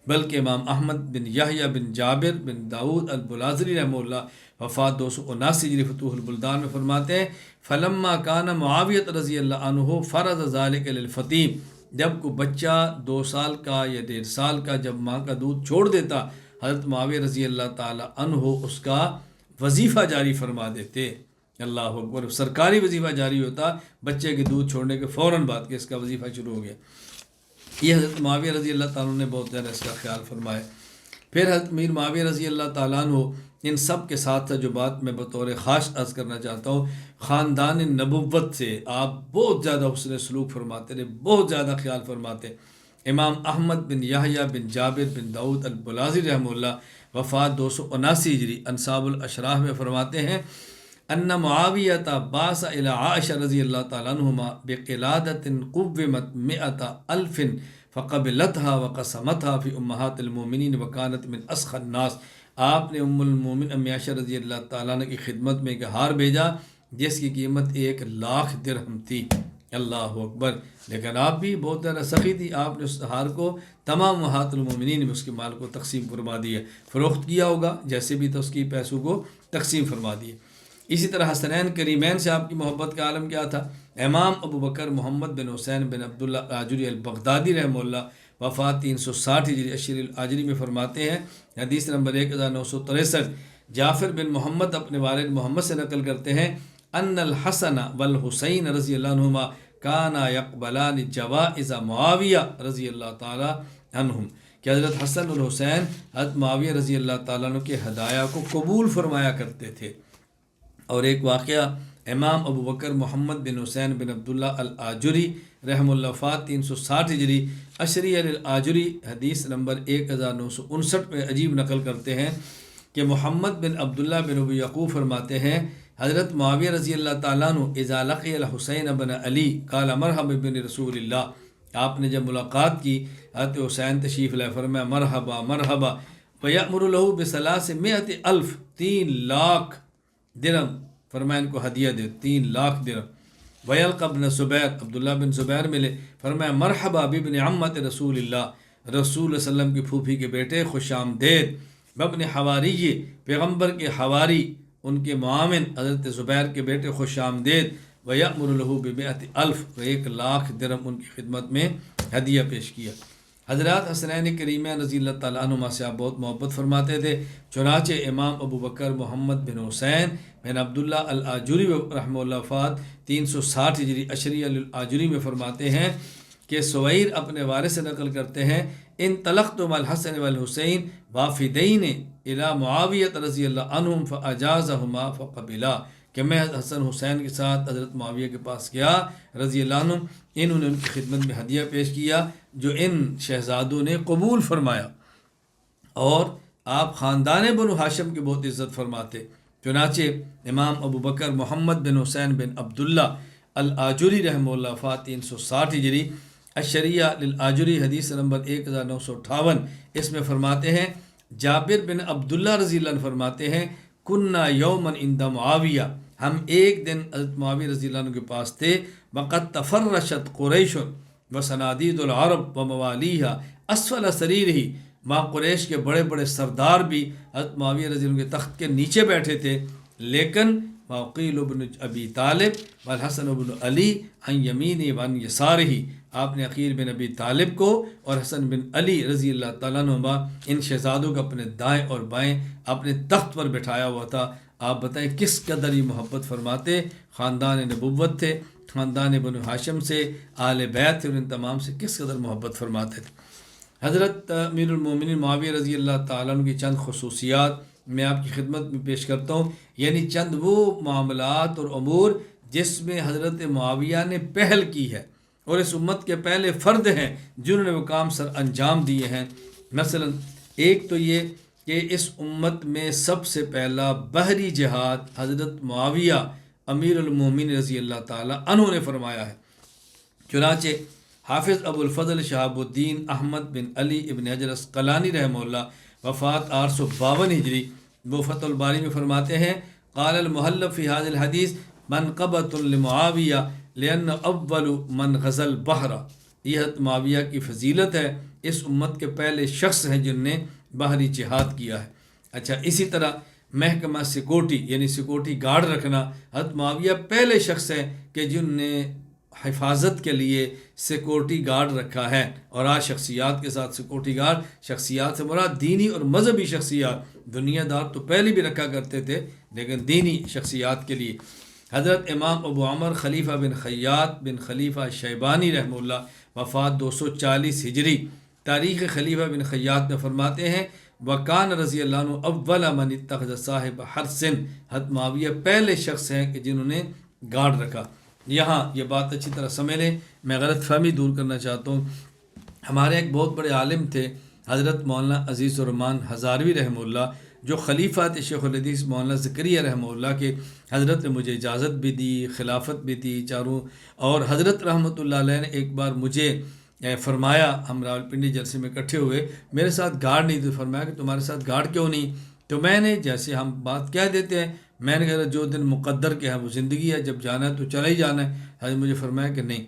بلکہ امام احمد بن یحییٰ بن جابر بن داؤد البلازری رحمہ اللہ وفات 279 ہجری فتوح البلدان میں فرماتے ہیں، فلما کان معاویہ رضی اللہ عنہ فرض ذلک للفتیم، جب کوئی بچہ 2 سال کا یا 1.5 سال کا جب ماں کا دودھ چھوڑ دیتا، حضرت معاویہ رضی اللہ تعالی عنہ اس کا وظیفہ جاری فرما دیتے۔ اللہ اکبر، سرکاری وظیفہ جاری ہوتا بچے کے دودھ چھوڑنے کے فوراً بعد کہ اس کا وظیفہ شروع ہو گیا۔ یہ حضرت معاویہ رضی اللہ تعالیٰ نے بہت زیادہ اس کا خیال فرمایا۔ پھر حضرت میر معاویہ رضی اللہ تعالیٰ عنہ ان سب کے ساتھ جو بات میں بطور خاص عرض کرنا چاہتا ہوں، خاندان نبوت سے آپ بہت زیادہ حسن سلوک فرماتے رہے، بہت زیادہ خیال فرماتے۔ امام احمد بن یحییٰ بن جابر بن داؤد البلازری رحمہ اللہ وفات 279 ہجری انصاب الاشراح میں فرماتے ہیں، ان معاویہ باس الی عائشہ رضی اللہ تعالیٰ عنہما بقلادۃ قومت 100,000 فقبلتها وقسمتها فی امہات المومنین وکانت من اسخى الناس۔ آپ نے ام المومن امی عائشہ رضی اللہ تعالیٰ عنہ کی خدمت میں ایک ہار بھیجا جس کی قیمت 1,00,000 درہم تھی۔ اللہ اکبر، لیکن آپ بھی بہت زیادہ سخی تھی، آپ نے اس ہار کو تمام امہات المومنین میں اس کے مال کو تقسیم فرما دیا، فروخت کیا ہوگا جیسے بھی تو اس کی پیسوں کو تقسیم فرما دیے۔ اسی طرح حسنین کریمین سے آپ کی محبت کا عالم کیا تھا؟ امام ابو بکر محمد بن حسین بن عبداللہ آجری البغدادی رحمہ اللہ وفات 360 ہجری اشر الآجری میں فرماتے ہیں، حدیث نمبر 1963، جعفر بن محمد اپنے والد محمد سے نقل کرتے ہیں، ان الحسن والحسین رضی اللہ عنہما کانا یقبلان جوائز معاویہ رضی اللہ تعالی عنہم، کہ حضرت حسن اور حسین حضرت معاویہ رضی اللہ تعالیٰ عنہ کے ہدایہ کو قبول فرمایا کرتے تھے۔ اور ایک واقعہ، امام ابو بکر محمد بن حسین بن عبداللہ الآجری رحم اللہ وفات 360 ہجری، عشریہ للآجری حدیث نمبر 1959 میں عجیب نقل کرتے ہیں کہ محمد بن عبداللہ بن ابی یعقوب فرماتے ہیں حضرت معاویہ رضی اللہ تعالیٰ عنہ اذا لقی الحسین بن علی قال مرحبا بن رسول اللہ، آپ نے جب ملاقات کی حضرت حسین تشریف لائے، فرمایا مرحبا مرحبا، ویأمر له ب300,000 3 لاکھ درہم، فرمایا ان کو ہدیہ دے 3 لاکھ درہم۔ ویلقى ابن زبیر، عبداللہ بن زبیر ملے، فرمایا مرحبا بابن عمت رسول اللہ، رسول صلی اللہ علیہ وسلم کی پھوپھی کے بیٹے خوش آمدید، بابن حواری، پیغمبر کے حواری، ان کے معاون حضرت زبیر کے بیٹے خوش آمدید، ویأمر له ب100,000، 1 لاکھ درہم ان کی خدمت میں ہدیہ پیش کیا۔ حضرات حسنین کریمین رضی اللہ تعالیٰ عنہما سے آپ بہت محبت فرماتے تھے، چنانچہ امام ابو بکر محمد بن حسین بن عبداللہ الآجری رحمہ اللہ وفات 360 ہجری عشریہ للآجری میں فرماتے ہیں کہ سویر اپنے وارث سے نقل کرتے ہیں انطلقت مع الحسن والحسین وافدین الی معاویہ رضی اللہ عنہم فاجازہما فقبلا، کہ میں حسن حسین کے ساتھ حضرت معاویہ کے پاس گیا رضی اللہ عنہ، انہوں نے ان کی خدمت میں ہدیہ پیش کیا جو ان شہزادوں نے قبول فرمایا، اور آپ خاندان بنو ہاشم کی بہت عزت فرماتے۔ چنانچہ امام ابو بکر محمد بن حسین بن عبداللہ الآجری رحمہ اللہ وفات 360 ہجری الشریعہ للآجری حدیث نمبر 1958، اس میں فرماتے ہیں جابر بن عبداللہ رضی اللہ عنہ فرماتے ہیں کننا یومن عند معاویہ، ہم ایک دن حضرت معاویہ رضی اللہ عنہ کے پاس تھے، وقد تفرشت قریش وصنادید العرب وموالیہا اسفل سریرہ، ماں قریش کے بڑے بڑے سردار بھی حضرت معاویہ رضی اللہ عنہ کے تخت کے نیچے بیٹھے تھے، لیکن وعقیل بن ابی طالب والحسن بن علی عن یمینہ وعن یسارہ، آپ نے عقیل بن ابی طالب کو اور حسن بن علی رضی اللہ تعالیٰ عنہما ان شہزادوں کو اپنے دائیں اور بائیں اپنے تخت پر بٹھایا ہوا تھا۔ آپ بتائیں کس قدر یہ محبت فرماتے، خاندان نبوت تھے، خاندان بنو ہاشم سے، آل بیت تھے، اور ان تمام سے کس قدر محبت فرماتے تھے۔ حضرت امیر المومنین معاویہ رضی اللہ تعالیٰ عنہ کی چند خصوصیات میں آپ کی خدمت میں پیش کرتا ہوں، یعنی چند وہ معاملات اور امور جس میں حضرت معاویہ نے پہل کی ہے اور اس امت کے پہلے فرد ہیں جنہوں نے وہ کام سر انجام دیے ہیں۔ مثلا ایک تو یہ کہ اس امت میں سب سے پہلا بحری جہاد حضرت معاویہ امیر المومنین رضی اللہ تعالیٰ عنہ نے فرمایا ہے۔ چنانچہ حافظ ابو الفضل شہاب الدین احمد بن علی ابن حجر عسقلانی رحمہ اللہ وفات 852 ہجری، وہ فتح الباری میں فرماتے ہیں قال المحلب فی هذا الحدیث منقبۃ لمعاویہ لأن اول من غزا البحر، یہ حضرت معاویہ کی فضیلت ہے، اس امت کے پہلے شخص ہیں جن نے بحری جہاد کیا ہے۔ اچھا، اسی طرح محکمہ سیکورٹی یعنی سیکورٹی گارڈ رکھنا، حضرت معاویہ پہلے شخص ہیں کہ جن نے حفاظت کے لیے سیکورٹی گارڈ رکھا ہے، اور آج شخصیات کے ساتھ سیکورٹی گارڈ، شخصیات سے مراد دینی اور مذہبی شخصیات، دنیا دار تو پہلے بھی رکھا کرتے تھے لیکن دینی شخصیات کے لیے۔ حضرت امام ابو عمر خلیفہ بن خیاط بن خلیفہ شیبانی رحمہ اللہ وفات 240 ہجری، تاریخ خلیفہ بن خیاط میں فرماتے ہیں وکان رضی اللہ عنہ اول من اتخذ صاحب حرس، حضرت معاویہ پہلے شخص ہیں کہ جنہوں نے گارڈ رکھا۔ یہاں یہ بات اچھی طرح سمجھ لیں، میں غلط فہمی دور کرنا چاہتا ہوں۔ ہمارے ایک بہت بڑے عالم تھے حضرت مولانا عزیز الرحمن ہزاروی رحمہ اللہ، جو خلیفہ تھے شیخ الحدیث مولانا زکریا رحمہ اللہ کے۔ حضرت نے مجھے اجازت بھی دی، خلافت بھی دی چاروں، اور حضرت رحمۃ اللہ علیہ نے ایک بار مجھے فرمایا، ہم راولپنڈی جلسے میں اکٹھے ہوئے، میرے ساتھ گارڈ نہیں تھے، فرمایا کہ تمہارے ساتھ گارڈ کیوں نہیں؟ تو میں نے جیسے ہم بات کہہ دیتے ہیں، میں نے کہا جو دن مقدر کے ہے وہ زندگی ہے، جب جانا ہے تو چلا ہی جانا ہے۔ حضرت مجھے فرمایا کہ نہیں،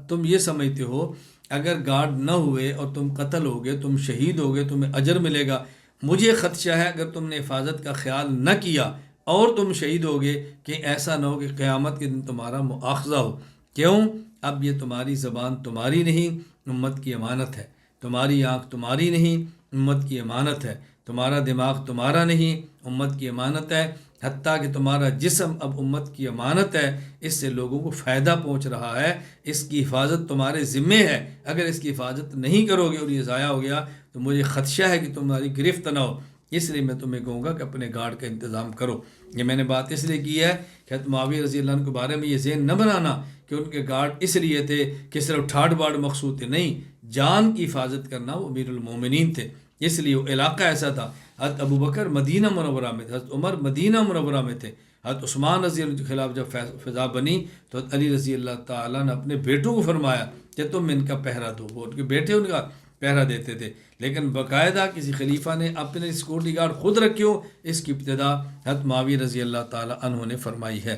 تم یہ سمجھتے ہو اگر گارڈ نہ ہوئے اور تم قتل ہو گئے، تم شہید ہو گئے، تمہیں اجر ملے گا، مجھے خدشہ ہے اگر تم نے حفاظت کا خیال نہ کیا اور تم شہید ہو گئے کہ ایسا نہ ہو کہ قیامت کے دن تمہارا مؤاخذہ ہو۔ کیوں؟ اب یہ تمہاری زبان تمہاری نہیں، امت کی امانت ہے، تمہاری آنکھ تمہاری نہیں، امت کی امانت ہے، تمہارا دماغ تمہارا نہیں، امت کی امانت ہے، حتیٰ کہ تمہارا جسم اب امت کی امانت ہے، اس سے لوگوں کو فائدہ پہنچ رہا ہے، اس کی حفاظت تمہارے ذمے ہے، اگر اس کی حفاظت نہیں کرو گے اور یہ ضائع ہو گیا تو مجھے خدشہ ہے کہ تمہاری گرفت نہ ہو، اس لیے میں تمہیں کہوں گا کہ اپنے گارڈ کا انتظام کرو۔ یہ میں نے بات اس لیے کی ہے کہ حضرت معاویہ رضی اللہ عنہ کے بارے میں یہ ذہن نہ بنانا کہ ان کے گارڈ اس لیے تھے کہ صرف ٹھاٹ باڑ مقصود تھے، نہیں، جان کی حفاظت کرنا وہ امیر المومنین تھے، اس لیے وہ علاقہ ایسا تھا۔ حضرت ابو بکر مدینہ منورہ میں تھے، حضرت عمر مدینہ منورہ میں تھے، حضرت عثمان رضی اللہ عنہ کے خلاف جب فضا بنی تو حضرت علی رضی اللہ تعالیٰ نے اپنے بیٹوں کو فرمایا کہ تم ان کا پہرا دو، وہ ان کے بیٹے ان کا پہرا دیتے تھے، لیکن باقاعدہ کسی خلیفہ نے اپنے سیکورٹی گارڈ خود رکھے ہو، اس کی ابتدا حضرت معاویہ رضی اللہ تعالیٰ عنہ نے فرمائی ہے۔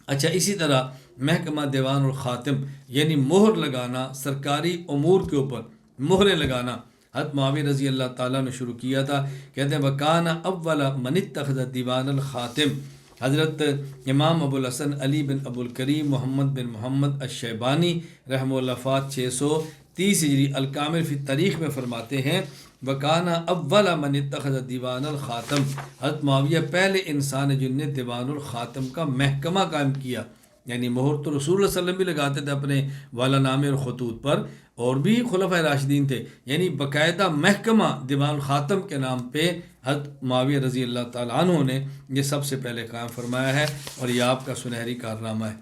اچھا، اسی طرح محکمہ دیوان الخاتم یعنی مہر لگانا، سرکاری امور کے اوپر مہریں لگانا حضرت معاویہ رضی اللہ تعالیٰ نے شروع کیا تھا۔ کہتے ہیں وَكَانَ أَوَّلَ مَنِ اتَّخَذَ دِيوَانَ الْخَاتِمِ، حضرت امام ابو الحسن علی بن ابو الکریم محمد بن محمد الشیبانی رحمہ اللہ وفات 630 ہجری الکامل فی تاریخ میں فرماتے ہیں وَكَانَ أَوَّلَ مَنِ اتَّخَذَ دِيوَانَ الْخَاتِمِ، حضرت معاویہ پہلے انسان جن نے دیوان الخاتم کا محکمہ قائم کیا، یعنی مہر تو رسول اللہ صلی اللہ علیہ وسلم بھی لگاتے تھے اپنے والا نامے اور خطوط پر، اور بھی خلفۂ راشدین تھے، یعنی باقاعدہ محکمہ دیوان الخاتم کے نام پہ حضرت معاویہ رضی اللہ تعالیٰ عنہ نے یہ سب سے پہلے قائم فرمایا ہے، اور یہ آپ کا سنہری کارنامہ ہے۔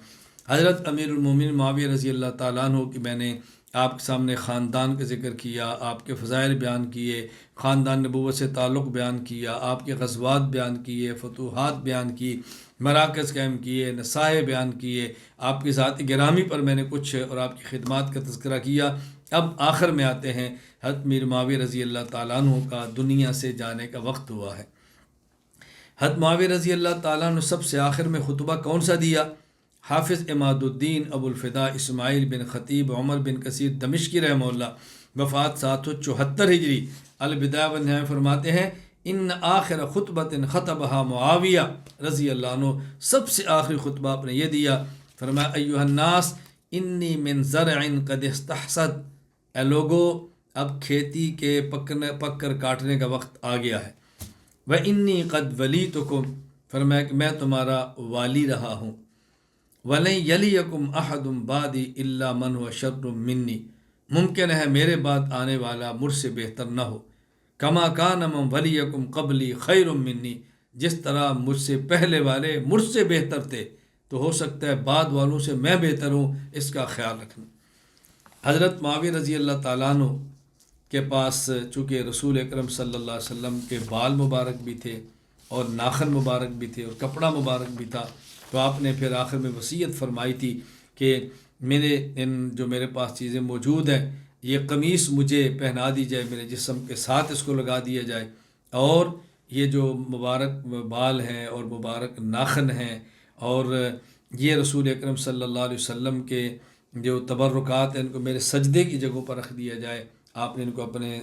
حضرت امیر المومنین معاویہ رضی اللہ تعالیٰ عنہ کی میں نے آپ کے سامنے خاندان کا ذکر کیا، آپ کے فضائل بیان کیے، خاندان نبوت سے تعلق بیان کیا، آپ کے غزوات بیان کیے، فتوحات بیان کی، مراکز قائم کیے، نصائح بیان کیے، آپ کی ذات گرامی پر میں نے کچھ اور آپ کی خدمات کا تذکرہ کیا۔ اب آخر میں آتے ہیں، حضرت میر معاویہ رضی اللہ تعالیٰ عنہ کا دنیا سے جانے کا وقت ہوا ہے۔ حضرت معاویہ رضی اللہ تعالیٰ عنہ سب سے آخر میں خطبہ کون سا دیا؟ حافظ عماد الدین ابو الفدا اسماعیل بن خطیب عمر بن کثیر دمشقی رحمہ اللہ وفات 774 ہجری البدایہ والنہایہ فرماتے ہیں ان آخر خطبۃ خطبہا معاویہ رضی اللہ عنہ، سب سے آخری خطبہ آپ نے یہ دیا، فرمایا ایھا الناس انی من زرع قد استحصد، اے لوگو اب کھیتی کے پک کر کاٹنے کا وقت آ گیا ہے، وانی قد ولیتکم، فرمایا کہ میں تمہارا والی رہا ہوں، وَلَن يَلِيَكُمْ أَحَدٌ بَعْدِي إِلَّا مَنْ هُوَ شَرٌّ مِّنِّي، ممکن ہے میرے بعد آنے والا مجھ سے بہتر نہ ہو، کما کان من ولیکم قبلی خیر منی، جس طرح مجھ سے پہلے والے مجھ سے بہتر تھے تو ہو سکتا ہے بعد والوں سے میں بہتر ہوں، اس کا خیال رکھنا۔ حضرت معاویہ رضی اللہ تعالیٰ عنہ کے پاس چونکہ رسول اکرم صلی اللہ علیہ وسلم کے بال مبارک بھی تھے اور ناخن مبارک بھی تھے اور کپڑا مبارک بھی تھا، تو آپ نے پھر آخر میں وصیت فرمائی تھی کہ جو میرے پاس چیزیں موجود ہیں، یہ قمیص مجھے پہنا دی جائے، میرے جسم کے ساتھ اس کو لگا دیا جائے، اور یہ جو مبارک بال ہیں اور مبارک ناخن ہیں اور یہ رسول اکرم صلی اللہ علیہ وسلم کے جو تبرکات ہیں ان کو میرے سجدے کی جگہوں پر رکھ دیا جائے۔ آپ نے ان کو اپنے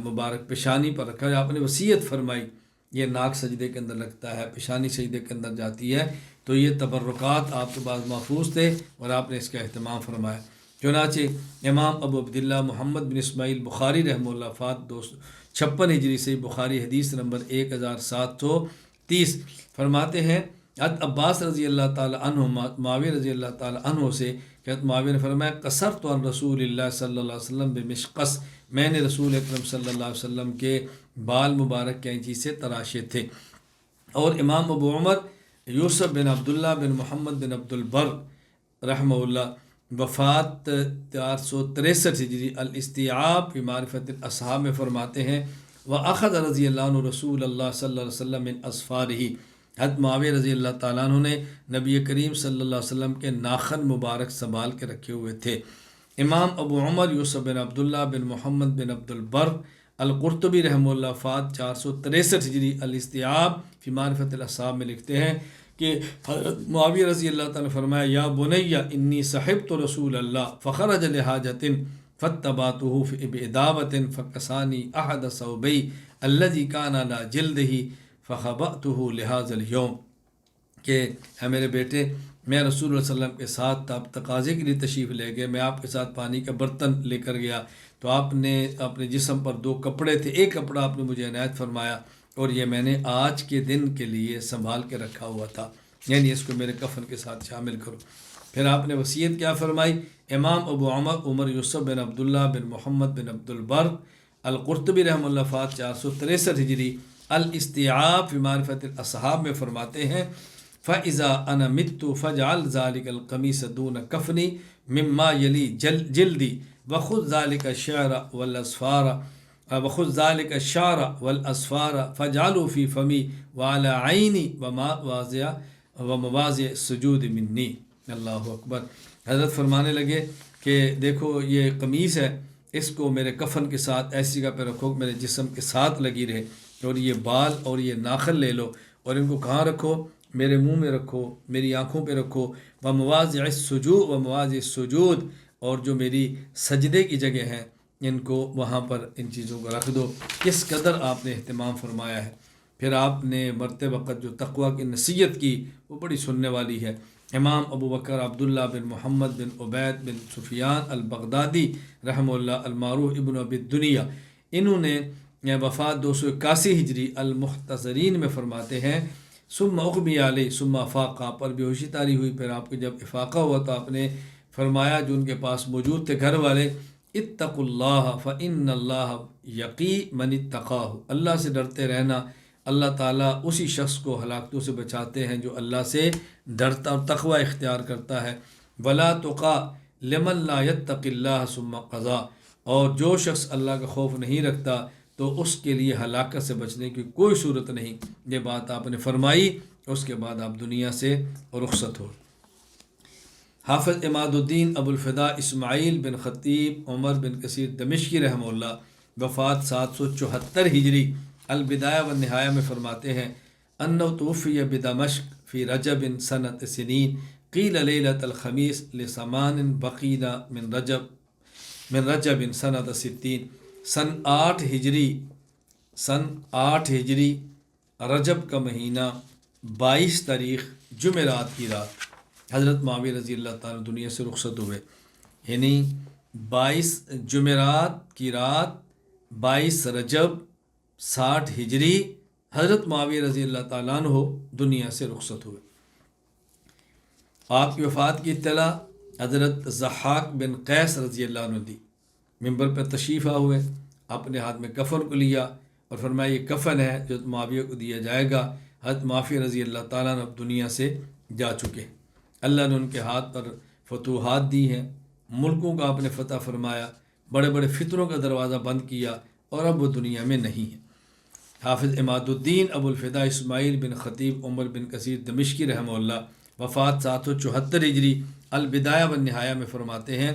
مبارک پیشانی پر رکھا، آپ نے وصیت فرمائی، یہ ناک سجدے کے اندر لگتا ہے، پیشانی سجدے کے اندر جاتی ہے، تو یہ تبرکات آپ کے پاس محفوظ تھے اور آپ نے اس کا اہتمام فرمایا۔ چنانچہ امام ابو عبداللہ محمد بن اسماعیل بخاری رحمہ اللہ وفات 256 ہجری سے بخاری حدیث نمبر 1730 فرماتے ہیں حضرت عباس رضی اللہ تعالی عنہ معاویہ رضی اللہ تعالی عنہ سے کہ حضرت معاویہ نے فرمایا قصرت عن رسول اللہ صلی اللہ علیہ وسلم بمشقص، میں نے رسول اکرم صلی اللہ علیہ وسلم کے بال مبارک کینچی سے تراشے تھے۔ اور امام ابو عمر یوسف بن عبداللہ بن محمد بن عبد البر رحمہ اللہ وفات 463 ہجری الاستیعاب فی معرفت الاصحاب میں فرماتے ہیں وَأَخَذَ رضی اللہ عنہ رسول اللہ صلی اللہ علیہ وسلم من اصفارہ، حضرت معاویہ رضی اللہ تعالیٰ عنہ نے نبی کریم صلی اللہ علیہ وسلم کے ناخن مبارک سنبھال کے رکھے ہوئے تھے۔ امام ابو عمر یوسف بن عبداللہ بن محمد بن عبد البر القرطبی رحمہ اللہ وفات 463 ہجری الاستیعاب فی معرفت الاصحاب میں لکھتے ہیں کہ حضرت معاویہ رضی اللہ تعالیٰ نے فرمایا یا بنی انی صحبت رسول اللہ فخرج لحاجۃ فاتبعته بإدابۃ فکسانی احد ثوبی الذی کان علی جلدہ فخبأته لهذا اليوم، کہ اے میرے بیٹے میں رسول اللہ صلی اللہ علیہ وسلم کے ساتھ آپ تقاضے کے لیے تشریف لے گئے، میں آپ کے ساتھ پانی کا برتن لے کر گیا تو آپ نے اپنے جسم پر 2 کپڑے تھے، ایک کپڑا آپ نے مجھے عنایت فرمایا اور یہ میں نے آج کے دن کے لیے سنبھال کے رکھا ہوا تھا، یعنی اس کو میرے کفن کے ساتھ شامل کرو۔ پھر آپ نے وصیت کیا فرمائی؟ امام ابو عمر یوسف بن عبداللہ بن محمد بن عبد البر القرطبی رحمہ اللہ وفات 463 ہجری الاستیعاب فی معرفت الاصحاب میں فرماتے ہیں فَإِذَا أَنَا مِتُّ فَاجْعَلْ ذَلِكَ الْقَمِيصَ دُونَ كَفْنِي مِمَّا يَلِي جِلْدِي وَخُذْ ذَلِكَ الشَّعْرَ وَالْأَصْفَارَ فَاجْعَلْهُ فِي فَمِي وَعَلَى عَيْنِي وَمَوَاضِعِ السُّجُودِ مِنِّي۔ اللہ اکبر۔ حضرت فرمانے لگے کہ دیکھو یہ قمیص ہے، اس کو میرے کفن کے ساتھ ایسی جگہ پہ رکھو میرے جسم کے ساتھ لگی رہے، اور یہ بال اور یہ ناخن لے لو اور ان کو کہاں رکھو؟ میرے منہ میں رکھو، میری آنکھوں پہ رکھو، ومواضع السجود اور جو میری سجدے کی جگہ ہیں ان کو وہاں پر ان چیزوں کو رکھ دو۔ کس قدر آپ نے اہتمام فرمایا ہے۔ پھر آپ نے مرتے وقت جو تقوی کی نصیحت کی وہ بڑی سننے والی ہے۔ امام ابو بکر عبداللہ بن محمد بن عبید بن سفیان البغدادی رحمہ اللہ المعروف ابن ابی الدنیا، انہوں نے وفات 281 ہجری المختصرین میں فرماتے ہیں ثم اغمی علیہ ثم افاق، آپ پر بے ہوشی طاری ہوئی، پھر آپ کو جب افاقہ ہوا تو آپ نے فرمایا جو ان کے پاس موجود تھے گھر والے، اتقوا اللہ فإن اللہ یقی من اتقاہ، اللہ سے ڈرتے رہنا، اللہ تعالیٰ اسی شخص کو ہلاکتوں سے بچاتے ہیں جو اللہ سے ڈرتا اور تقوی اختیار کرتا ہے۔ ولا تقا لمن لا یتق اللہ ثم قضا، اور جو شخص اللہ کا خوف نہیں رکھتا تو اس کے لیے ہلاکت سے بچنے کی کوئی صورت نہیں۔ یہ بات آپ نے فرمائی، اس کے بعد آپ دنیا سے رخصت ہو۔ حافظ عماد الدین ابو الفدا اسماعیل بن خطیب عمر بن کثیر دمشقی رحمہ اللہ وفات 774 ہجری البدایہ والنہایہ میں فرماتے ہیں انہ توفی بدمشق فی رجب سنۃ سنین قیل لیلۃ الخمیس لثمان بقین من رجب سنۃ 60، سن 8 ہجری رجب کا مہینہ 22 تاریخ جمعرات کی رات حضرت معاویہ رضی اللہ تعالیٰ دنیا سے رخصت ہوئے، یعنی 22 جمعرات کی رات 22 رجب 60 ہجری حضرت معاویہ رضی اللہ تعالیٰ عنہ دنیا سے رخصت ہوئے۔ آپ کی وفات کی اطلاع حضرت ضحاک بن قیس رضی اللہ عنہ دی، ممبر پر تشریف ہوئے، اپنے ہاتھ میں کفن کو لیا اور فرمایا یہ کفن ہے جو معاویہ کو دیا جائے گا۔ حضرت معاویہ رضی اللہ تعالیٰ عنہ دنیا سے جا چکے، اللہ نے ان کے ہاتھ پر فتوحات دی ہیں، ملکوں کا آپ نے فتح فرمایا، بڑے بڑے فتنوں کا دروازہ بند کیا اور اب وہ دنیا میں نہیں ہے۔ حافظ عماد الدین ابو الفدا اسماعیل بن خطیب عمر بن کثیر دمشقی رحمہ اللہ وفات 774 ہجری البدایہ والنہایہ میں فرماتے ہیں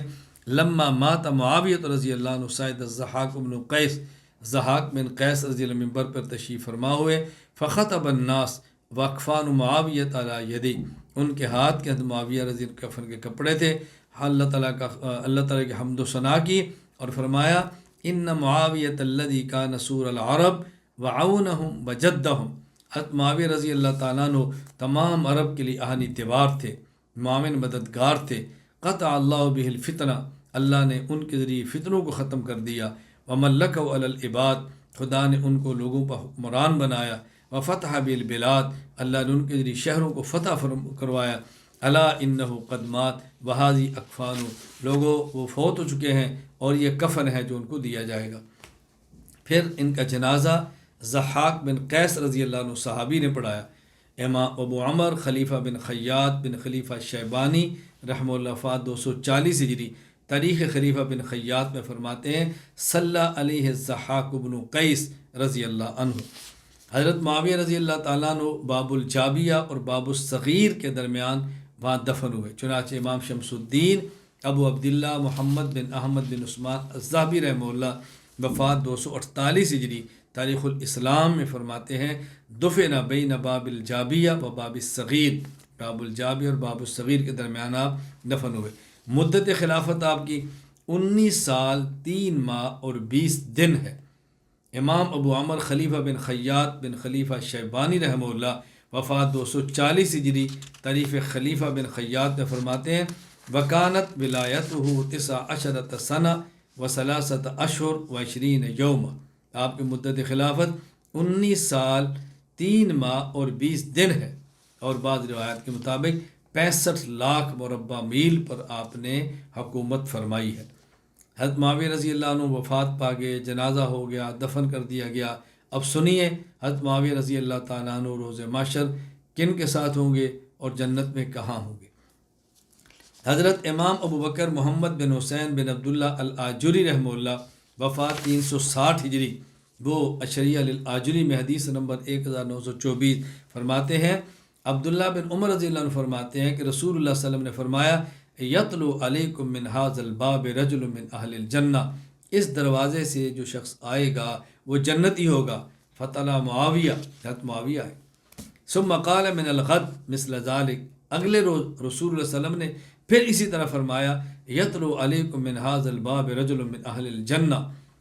لما مات معاویہ رضی اللہ عنہ سعید الضحاک بن قیس، ضحاک بن قیس رضی اللہ منبر پر تشریف فرما ہوئے، فخطب الناس واقفان معاویہ علی یدی، ان کے ہاتھ کے معاویہ رضی اللہ کفن کے کپڑے تھے، اللہ تعالیٰ کی حمد و ثنا کی اور فرمایا ان معاویہ الذی کان سور العرب وعونہم وجدہم، حضرت معاویہ رضی اللہ تعالیٰ عنہ تمام عرب کے لیے اہنی تیوار تھے، معاون مددگار تھے، قطع اللہ بہ الفتنہ، اللہ نے ان کے ذریعے فتنوں کو ختم کر دیا، وملکہ علی العباد، خدا نے ان کو لوگوں پر حکمران بنایا، وفتح بالبلاد، اللہ نے ان کے ذریعے شہروں کو فتح کروایا، الا انہ قد مات وہذی اکفان، لوگوں وہ فوت ہو چکے ہیں اور یہ کفن ہے جو ان کو دیا جائے گا۔ پھر ان کا جنازہ ضحاک بن قیس رضی اللہ عنہ صحابی نے پڑھایا۔ امام ابو عمر خلیفہ بن خیاط بن خلیفہ شیبانی رحمہ اللہ وفات 240 ہجری تاریخ خلیفہ بن خیاط میں فرماتے ہیں صلی علیہ الضحاک بن قیس رضی اللہ عنہ، حضرت معاویہ رضی اللہ تعالیٰ عنہ باب الجابیہ اور باب الصغیر کے درمیان وہاں دفن ہوئے، چنانچہ امام شمس الدین ابو عبداللہ محمد بن احمد بن عثمان الذہبی رحمہ اللہ وفات 248 ہجری تاریخ الاسلام میں فرماتے ہیں دفن بین باب الجابیہ و باب الصغیر، باب الجابیہ اور باب الصغیر کے درمیان آپ دفن ہوئے۔ مدت خلافت آپ کی 19 سال 3 ماہ اور 20 دن ہے۔ امام ابو عمر خلیفہ بن خیاط بن خلیفہ شیبانی رحمہ اللہ وفات 240 ہجری تاریخ خلیفہ بن خیاط میں فرماتے ہیں وکانت ولایتہ 19 سنہ و 3 اشہر و 20 یوم، آپ کی مدت خلافت 19 سال 3 ماہ اور 20 دن ہے، اور بعض روایات کے مطابق 65 لاکھ مربع میل پر آپ نے حکومت فرمائی ہے۔ حضرت معاویہ رضی اللہ عنہ وفات پا گئے، جنازہ ہو گیا، دفن کر دیا گیا۔ اب سنیے حضرت معاویہ رضی اللہ تعالیٰ عنہ روز محشر کن کے ساتھ ہوں گے اور جنت میں کہاں ہوں گے۔ حضرت امام ابو بکر محمد بن حسین بن عبداللہ الآجری رحمہ اللہ، وفات 360 ہجری، وہ اشریہ للآجری میں حدیث نمبر 1924 فرماتے ہیں عبداللہ بن عمر رضی اللہ عنہ فرماتے ہیں کہ رسول اللہ صلی اللہ علیہ وسلم نے فرمایا یتلو علیکم من ھذا الباب رجل من اہل الجنہ، اس دروازے سے جو شخص آئے گا وہ جنتی ہوگا۔ فتلا معاویہ، حضرت معاویہ ہے۔ ثم قال من الغد مثل ذلك، اگلے روز رسول اللہ صلی اللہ علیہ وسلم نے پھر اسی طرح فرمایا یتلو علیکم من ھذا الباب رجل من اہل الجنہ،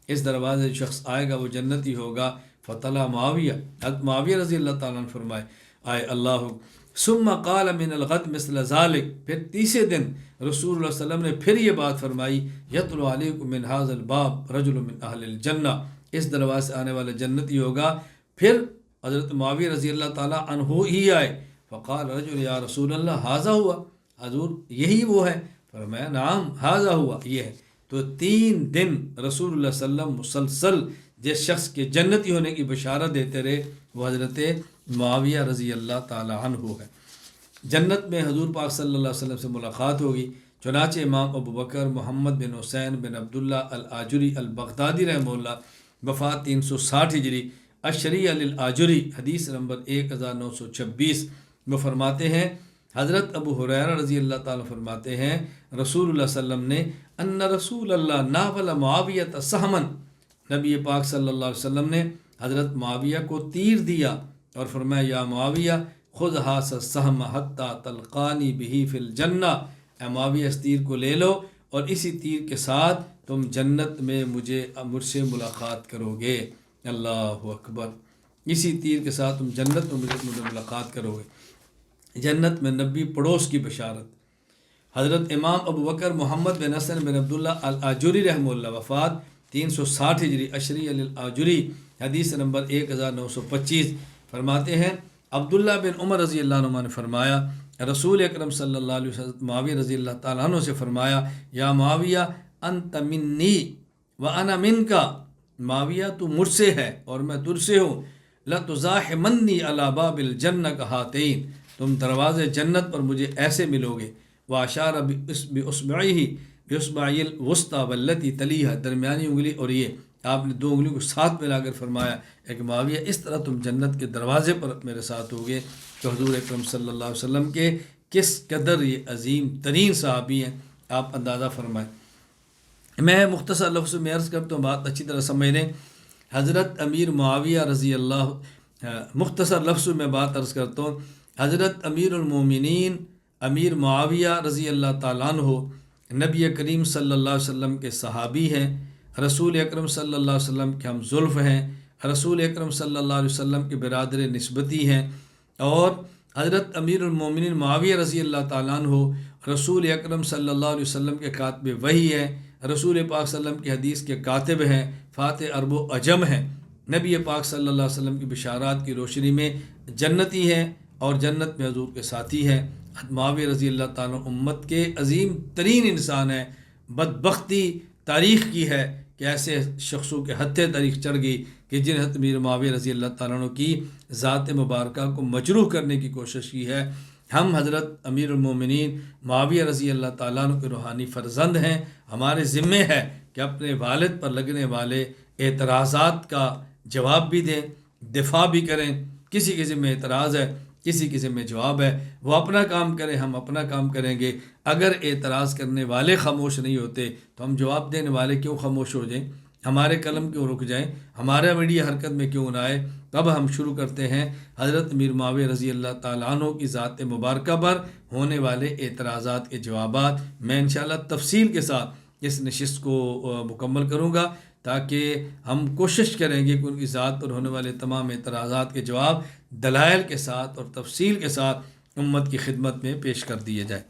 اس دروازے سے شخص آئے گا وہ جنتی ہوگا۔ فتلا معاویہ، حضرت معاویہ رضی اللہ تعالیٰ عنہ فرمائے آئے اللہ۔ ثم قال من الغد مثل ذلك، پھر تیسرے دن رسول اللہ صلی اللہ علیہ وسلم نے پھر یہ بات فرمائی یتلو علیکم من ھذا الباب رجل من اہل الجنہ، اس دروازے سے آنے والا جنتی ہوگا۔ پھر حضرت معاویہ رضی اللہ تعالیٰ عنہ ہی آئے، فقال رجل یا رسول اللہ ھذا ہوا، حضور یہی وہ ہے؟ فرمایا نعم ھذا ہوا، یہ ہے۔ تو 3 دن رسول اللہ صلی اللہ علیہ وسلم مسلسل جس شخص کے جنتی ہونے کی بشارت دیتے رہے وہ حضرت معاویہ رضی اللہ تعالی عنہ ہے۔ جنت میں حضور پاک صلی اللہ علیہ وسلم سے ملاقات ہوگی، چنانچہ امام ابو بکر محمد بن حسین بن عبداللہ الآجری البغدادی رحمہ اللہ، وفات 360 ہجری، اشریہ للآجری حدیث نمبر 1926 میں فرماتے ہیں حضرت ابو ہریرہ رضی اللہ تعالیٰ فرماتے ہیں رسول اللہ صلی اللہ علیہ وسلم نے ان رسول اللہ ناول معاویہ سہمن، نبی پاک صلی اللہ علیہ وسلم نے حضرت معاویہ کو تیر دیا اور فرمایا یا معاویہ خذ ھذا السہم حتی تلقانی بہ فی الجنہ، اے معاویہ اس تیر کو لے لو اور اسی تیر کے ساتھ تم جنت میں مجھ سے ملاقات کرو گے۔ اللہ اکبر، اسی تیر کے ساتھ تم جنت میں مجھے ملاقات کرو گے۔ جنت میں نبی پڑوس کی بشارت۔ حضرت امام ابو بکر محمد بن حسن بن عبداللہ الآجری رحمہ اللہ، وفات 360 ہجری، اشریہ للآجری حدیث نمبر 1925 فرماتے ہیں عبداللہ بن عمر رضی اللہ عنہ نے فرمایا رسول اکرم صلی اللہ علیہ وسلم معاویہ رضی اللہ تعالیٰ عنہ سے فرمایا یا معاویہ انت منی وانا منک، معاویہ تو مجھ سے ہے اور میں تجھ سے ہوں، لتزاحمنی علی باب الجنہ کہاتین، تم دروازے جنت پر مجھے ایسے ملو گے۔ واشار باصبعہ الوسطی والتی تلیہا، درمیانی انگلی اور یہ آپ نے 2 انگلیوں کو ساتھ ملا کر فرمایا ایک معاویہ اس طرح تم جنت کے دروازے پر میرے ساتھ ہوگے۔ تو حضور اکرم صلی اللہ علیہ وسلم کے کس قدر یہ عظیم ترین صحابی ہیں، آپ اندازہ فرمائیں۔ میں مختصر لفظ میں عرض کرتا ہوں، بات اچھی طرح سمجھ لیں۔ حضرت امیر معاویہ رضی اللہ، مختصر لفظ میں بات عرض کرتا ہوں، حضرت امیر المومنین امیر معاویہ رضی اللہ تعالیٰ عنہ نبی کریم صلی اللہ علیہ وسلم کے صحابی ہیں، رسول اکرم صلی اللہ علیہ وسلم کے ہم زلف ہیں، رسول اکرم صلی اللہ علیہ وسلم کے برادر نسبتی ہیں، اور حضرت امیر المومنین معاویہ رضی اللہ تعالیٰ عنہ رسول اکرم صلی اللہ علیہ وسلم کے کاتب وحی ہیں، رسول پاک صلی اللہ علیہ وسلم کی حدیث کے کاتب ہیں، فاتح عرب و عجم ہیں، نبی پاک صلی اللہ علیہ وسلم کی بشارات کی روشنی میں جنتی ہیں اور جنت میں حضور کے ساتھی ہیں۔ معاویہ رضی اللہ تعالیٰ امت کے عظیم ترین انسان ہیں۔ بدبختی تاریخ کی ہے کہ ایسے شخصوں کے ہتھے تاریخ چڑھ گئی کہ جن حضرت امیر معاویہ رضی اللہ تعالیٰ عنہ کی ذات مبارکہ کو مجروح کرنے کی کوشش کی ہے۔ ہم حضرت امیر المومنین معاویہ رضی اللہ تعالیٰ عنہ کے روحانی فرزند ہیں۔ ہمارے ذمے ہے کہ اپنے والد پر لگنے والے اعتراضات کا جواب بھی دیں، دفاع بھی کریں۔ کسی کے ذمہ اعتراض ہے، کسی کے ذمہ جواب ہے، وہ اپنا کام کریں، ہم اپنا کام کریں گے۔ اگر اعتراض کرنے والے خاموش نہیں ہوتے تو ہم جواب دینے والے کیوں خاموش ہو جائیں؟ ہمارے قلم کیوں رک جائیں؟ ہمارا میڈیا حرکت میں کیوں نہ آئے؟ تب ہم شروع کرتے ہیں حضرت امیر معاویہ رضی اللہ تعالیٰ عنہ کی ذات مبارکہ پر ہونے والے اعتراضات کے جوابات۔ میں انشاءاللہ تفصیل کے ساتھ اس نشست کو مکمل کروں گا۔ تاکہ ہم کوشش کریں گے کہ ان کی ذات پر ہونے والے تمام اعتراضات کے جواب دلائل کے ساتھ اور تفصیل کے ساتھ امت کی خدمت میں پیش کر دیے جائیں۔